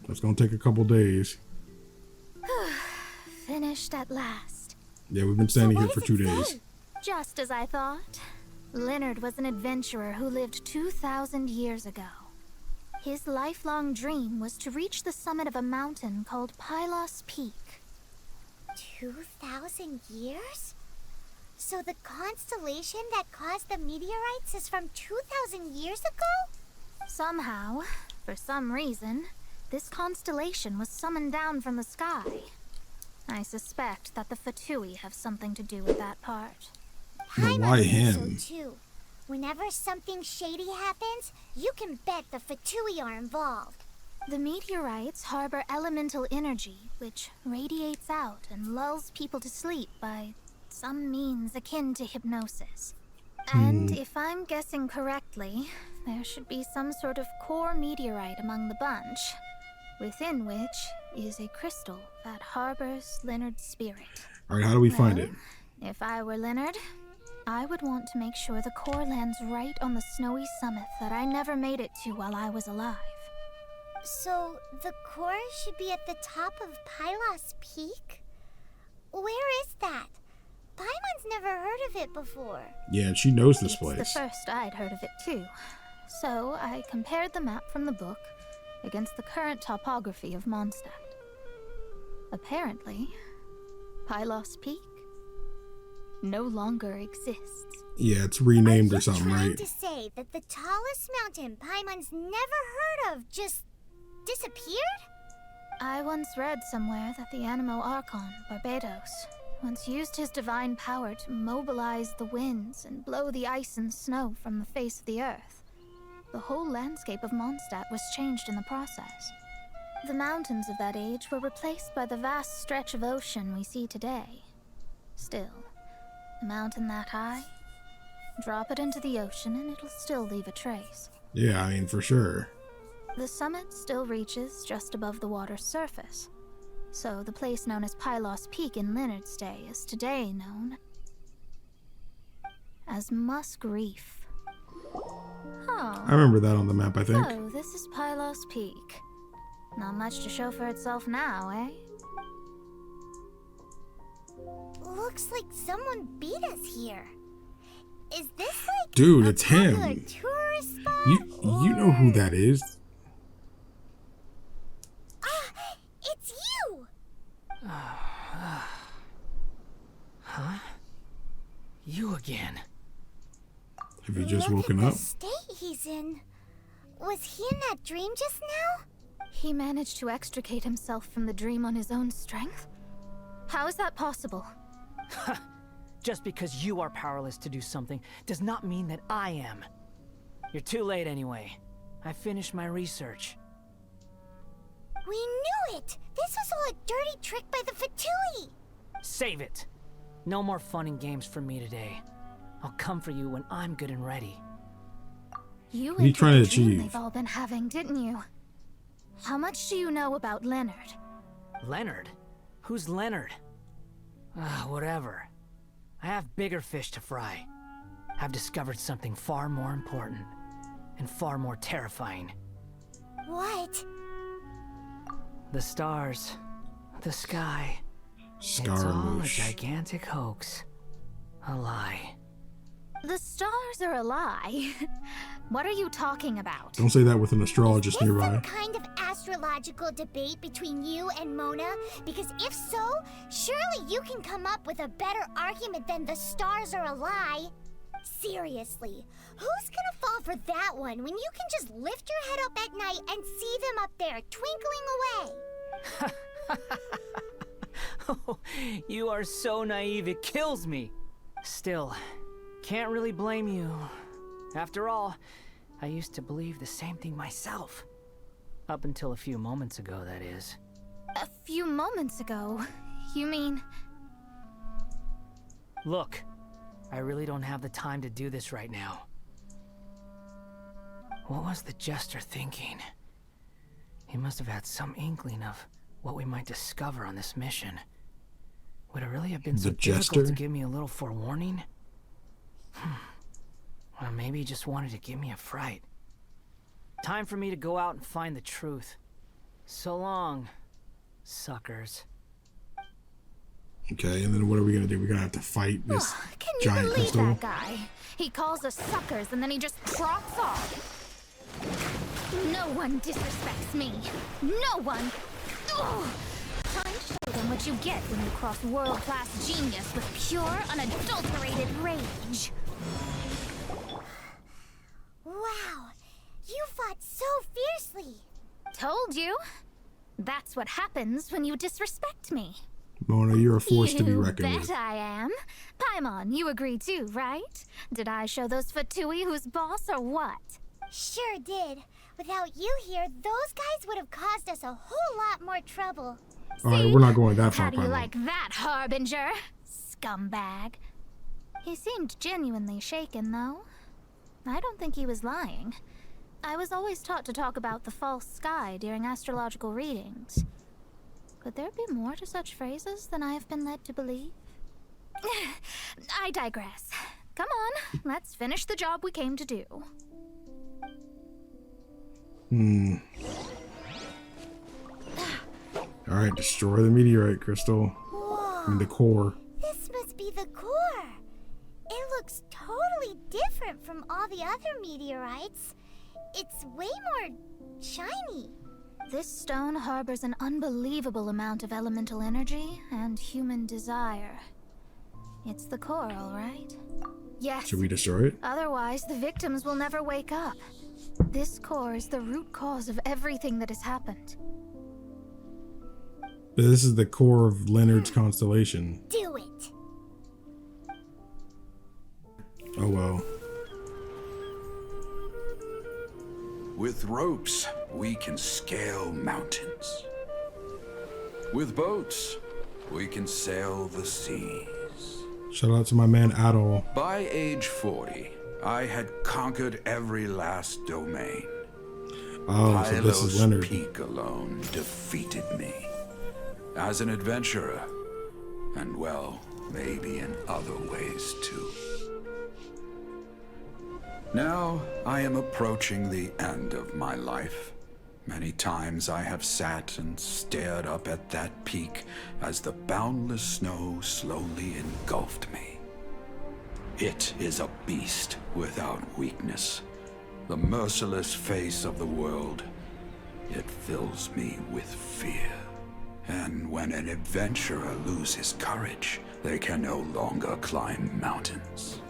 That's gonna take a couple days. Finished at last. Yeah, we've been standing here for 2 days. Just as I thought. Leonard was an adventurer who lived 2,000 years ago. His lifelong dream was to reach the summit of a mountain called Pylos Peak. 2,000 years? So the constellation that caused the meteorites is from 2,000 years ago? Somehow, for some reason, this constellation was summoned down from the sky. I suspect that the Fatui have something to do with that part. But why him? So too. Whenever something shady happens, you can bet the Fatui are involved. The meteorites harbor elemental energy, which radiates out and lulls people to sleep by some means akin to hypnosis. And if I'm guessing correctly, there should be some sort of core meteorite among the bunch, within which is a crystal that harbors Leonard's spirit. Alright, how do we find it? If I were Leonard, I would want to make sure the core lands right on the snowy summit that I never made it to while I was alive. So, the core should be at the top of Pylos Peak? Where is that? Paimon's never heard of it before. Yeah, she knows this place. It's the first I'd heard of it too. So, I compared the map from the book against the current topography of Mondstadt. Apparently, Pylos Peak no longer exists. Yeah, it's renamed or something, Trying right? to say that the tallest mountain Paimon's never heard of just disappeared? I once read somewhere that the Animo Archon, Barbados, once used his divine power to mobilize the winds and blow the ice and snow from the face of the earth. The whole landscape of Mondstadt was changed in the process. The mountains of that age were replaced by the vast stretch of ocean we see today. Still, a mountain that high, drop it into the ocean and it'll still leave a trace. Yeah, I mean, for sure. The summit still reaches just above the water's surface, so the place known as Pylos Peak in Leonard's day is today known as Musk Reef. I remember that on the map, I think. So, this is Pylos Peak. Not much to show for itself now, eh? Looks like someone beat us here. Is this like Dude, a it's popular him. tourist spot? You know who that is? You again. Have you just Look woken at up? the state he's in. Was he in that dream just now? He managed to extricate himself from the dream on his own strength? How is that possible? Just because you are powerless to do something does not mean that I am. You're too late anyway. I finished my research. We knew it! This was all a dirty trick by the Fatui! Save it! No more fun and games for me today. I'll come for you when I'm good and ready. You What are you trying to dream achieve? they've all been having, didn't you? How much do you know about Leonard? Leonard? Who's Leonard? Whatever. I have bigger fish to fry. I've discovered something far more important and far more terrifying. What? The stars. The sky. It's all a Scaramouche. gigantic hoax. A lie. The stars are a lie. What are you talking about? Don't say that with an astrologist Is nearby. some kind of astrological debate between you and Mona? Because if so, surely you can come up with a better argument than the stars are a lie. Seriously, who's gonna fall for that one when you can just lift your head up at night and see them up there twinkling away? Oh, you are so naive, it kills me. Still, can't really blame you. After all, I used to believe the same thing myself. Up until a few moments ago, that is. A few moments ago? You mean... Look, I really don't have the time to do this right now. What was the Jester thinking? He must have had some inkling of what we might discover on this mission. Would it really have been so difficult to give me a little forewarning? Well, maybe he just wanted to give me a fright. Time for me to go out and find the truth. So long, suckers. Okay, and then what are we gonna do? We're gonna have to fight this Can you giant believe crystal. that guy? He calls us suckers and then he just trots off. No one disrespects me. No one. Ugh. Time to show them what you get when you cross world-class genius with pure, unadulterated rage. Wow, you fought so fiercely. Told you. That's what happens when you disrespect me. Mona, you're a force to be reckoned You with. bet I am. Paimon, you agree too, right? Did I show those Fatui who's boss or what? Sure did. Without you here, those guys would have caused us a whole lot more trouble. Alright, we're not going that How far, do you Paimon. like that, Harbinger? Scumbag. He seemed genuinely shaken, though. I don't think he was lying. I was always taught to talk about the false sky during astrological readings. Could there be more to such phrases than I have been led to believe? I digress. Come on, let's finish the job we came to do. Alright, destroy the meteorite crystal. I mean, the core. This must be the core. It looks totally different from all the other meteorites. It's way more shiny. This stone harbors an unbelievable amount of elemental energy and human desire. It's the core, all right? Yes. Should we destroy it? Otherwise, the victims will never wake up. This core is the root cause of everything that has happened. This is the core of Leonard's constellation. Do it. Oh well. With ropes, we can scale mountains. With boats, we can sail the seas. Shout out to my man Adol. By age 40, I had conquered every last domain. Oh, so this is Pylos Leonard. Peak alone defeated me. As an adventurer, and well, maybe in other ways too. Now, I am approaching the end of my life. Many times I have sat and stared up at that peak as the boundless snow slowly engulfed me. It is a beast without weakness, the merciless face of the world. It fills me with fear. And when an adventurer loses courage, they can no longer climb mountains.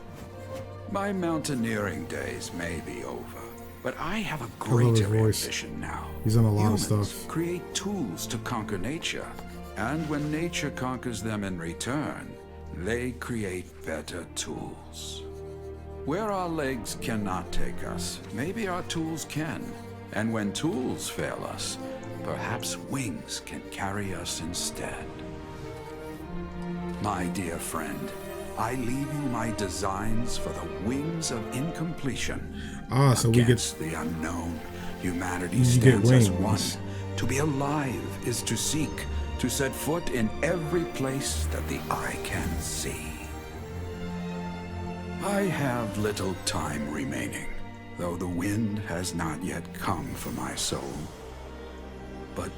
My mountaineering days may be over, but I have a greater ambition now. He's on a lot of Humans stuff. create tools to conquer nature, and when nature conquers them in return, they create better tools. Where our legs cannot take us, maybe our tools can. And when tools fail us, perhaps wings can carry us instead. My dear friend, I leave you my designs for the wings of incompletion. So we get the unknown. Humanity you stands get as wings. one. To be alive is to seek, to set foot in every place that the eye can see. I have little time remaining, though the wind has not yet come for my soul. But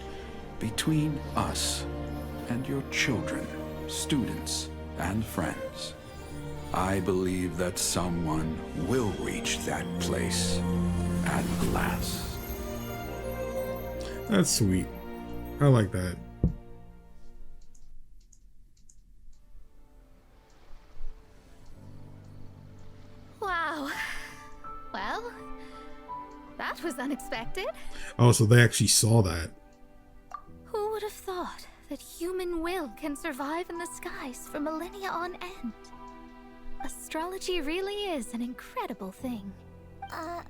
between us and your children, students, and friends, I believe that someone will reach that place at last. That's sweet. I like that. Wow. Well, that was unexpected. Oh, so they actually saw that. Who would have thought that human will can survive in the skies for millennia on end? Astrology really is an incredible thing.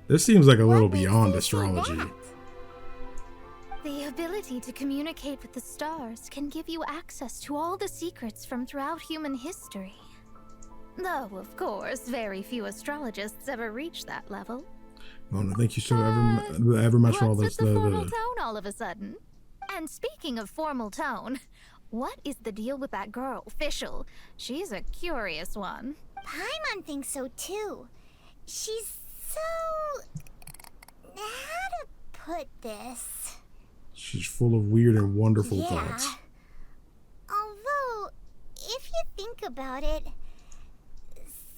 This seems like a little beyond astrology. The ability to communicate with the stars can give you access to all the secrets from throughout human history. Though, of course, very few astrologists ever reach that level. Oh no, thank you so ever much for all this. What's with the formal tone all of a sudden? And speaking of formal tone, what is the deal with that girl, Fischl? She's a curious one. Paimon thinks so too. She's so... how to put this? She's full of weird and wonderful thoughts. Although, if you think about it,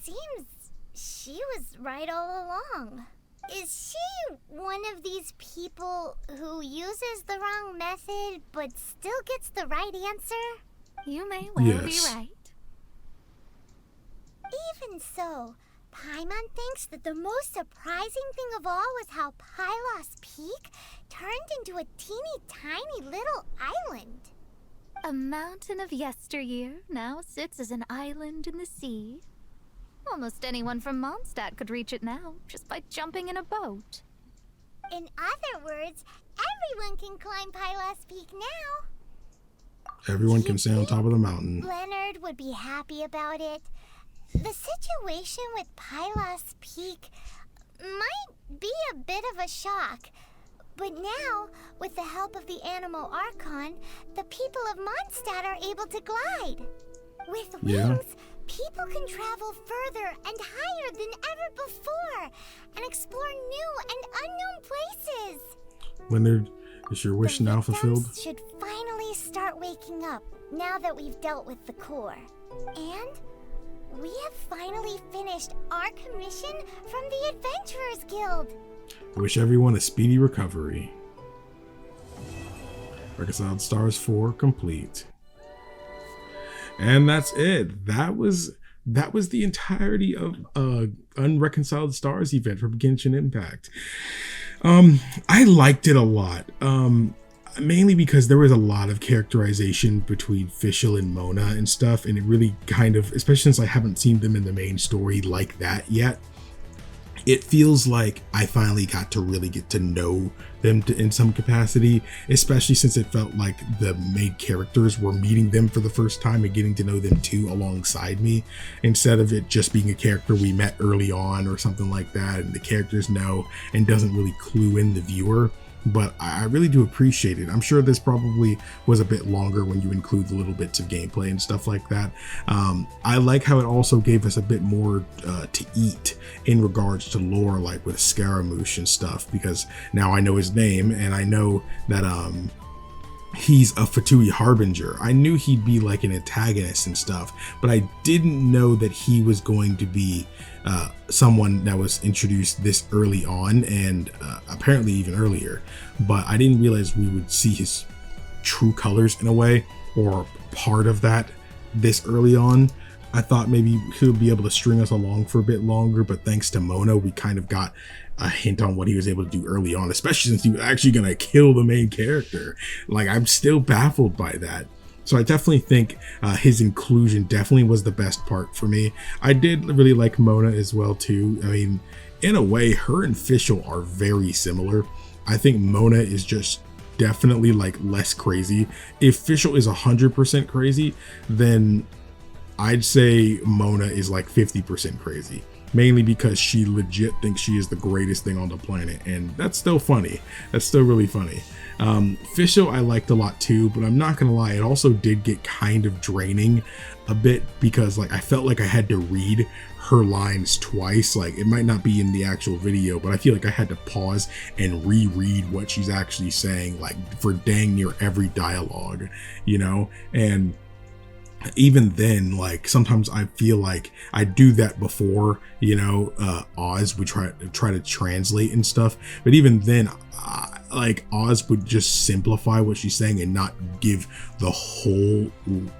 seems she was right all along. Is she one of these people who uses the wrong method but still gets the right answer? You may well be right. Even so, Paimon thinks that the most surprising thing of all was how Pylos Peak turned into a teeny tiny little island. A mountain of yesteryear now sits as an island in the sea. Almost anyone from Mondstadt could reach it now, just by jumping in a boat. In other words, everyone can climb Pylos Peak now. Everyone can stay on top of the mountain. Leonard would be happy about it. The situation with Pylos Peak might be a bit of a shock. But now, with the help of the Animal Archon, the people of Mondstadt are able to glide. With wings, people can travel further and higher than ever before and explore new and unknown places. Leonard, is your wish now fulfilled? Should finally start waking up now that we've dealt with the core. And we have finally finished our commission from the Adventurers Guild. I wish everyone a speedy recovery. Reconciled Stars 4 complete. And that's it. That was the entirety of Unreconciled Stars event from Genshin Impact. I liked it a lot. Mainly because there was a lot of characterization between Fischl and Mona and stuff, and it really kind of, especially since I haven't seen them in the main story like that yet, it feels like I finally got to really get to know them in some capacity, especially since it felt like the main characters were meeting them for the first time and getting to know them too alongside me, instead of it just being a character we met early on or something like that and the characters know and doesn't really clue in the viewer. But I really do appreciate it. I'm sure this probably was a bit longer when you include the little bits of gameplay and stuff like that. I like how it also gave us a bit more to eat in regards to lore, like with Scaramouche and stuff, because now I know his name and I know that he's a Fatui Harbinger. I knew he'd be like an antagonist and stuff, but I didn't know that he was going to be someone that was introduced this early on, and apparently even earlier. But I didn't realize we would see his true colors in a way, or part of that this early on. I thought maybe he would be able to string us along for a bit longer, but thanks to Mona, we kind of got a hint on what he was able to do early on, especially since he was actually going to kill the main character. Like, I'm still baffled by that. So I definitely think his inclusion definitely was the best part for me. I did really like Mona as well too. I mean, in a way, her and Fischl are very similar. I think Mona is just definitely like less crazy. If Fischl is 100% crazy, then I'd say Mona is like 50% crazy. Mainly because she legit thinks she is the greatest thing on the planet, and that's still funny. That's still really funny. Fischl I liked a lot too, but I'm not gonna lie, it also did get kind of draining a bit because like I felt like I had to read her lines twice. Like, it might not be in the actual video, but I feel like I had to pause and reread what she's actually saying, like for dang near every dialogue, you know? And even then, like sometimes I feel like I do that before, you know, Oz would try to translate and stuff, but even then like Oz would just simplify what she's saying and not give the whole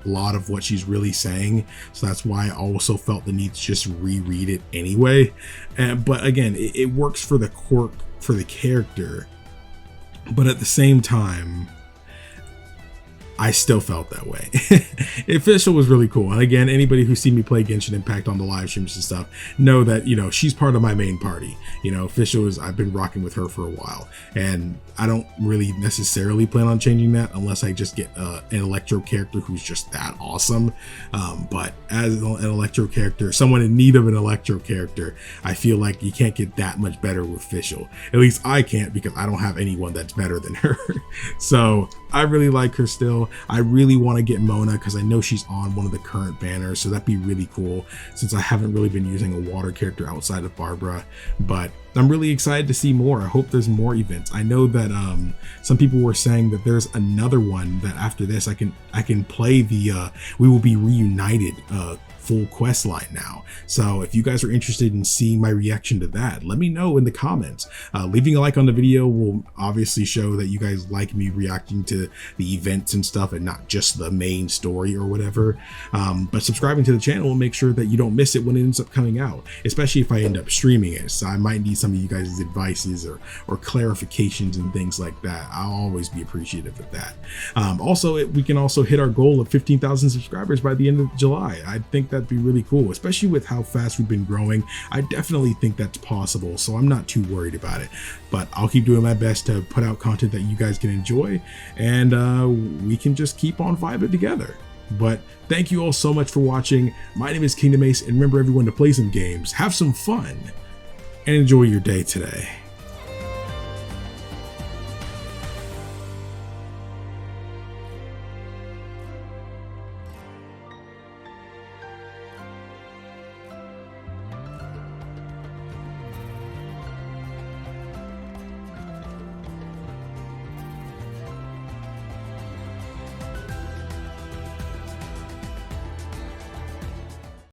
lot of what she's really saying. So that's why I also felt the need to just reread it anyway. But again, it works for the quirk for the character, but at the same time I still felt that way. Fischl was really cool. And again, anybody who's seen me play Genshin Impact on the live streams and stuff know that, you know, she's part of my main party. You know, Fischl is, I've been rocking with her for a while, and I don't really necessarily plan on changing that unless I just get an Electro character who's just that awesome. But as an Electro character, someone in need of an Electro character, I feel like you can't get that much better with Fischl. At least I can't, because I don't have anyone that's better than her. So I really like her still. I really want to get Mona because I know she's on one of the current banners, so that'd be really cool since I haven't really been using a water character outside of Barbara. But I'm really excited to see more. I hope there's more events. I know that some people were saying that there's another one that after this I can play the We Will Be Reunited full quest line now. So if you guys are interested in seeing my reaction to that, let me know in the comments. Leaving a like on the video will obviously show that you guys like me reacting to the events and stuff and not just the main story or whatever. But subscribing to the channel will make sure that you don't miss it when it ends up coming out, especially if I end up streaming it. So I might need some of you guys' advices or clarifications and things like that. I'll always be appreciative of that. Also, we can also hit our goal of 15,000 subscribers by the end of July. I think that'd be really cool, especially with how fast we've been growing. I definitely think that's possible, so I'm not too worried about it. But I'll keep doing my best to put out content that you guys can enjoy, and we can just keep on vibing together. But thank you all so much for watching. My name is KingdomAce, and remember everyone to play some games, have some fun, and enjoy your day today.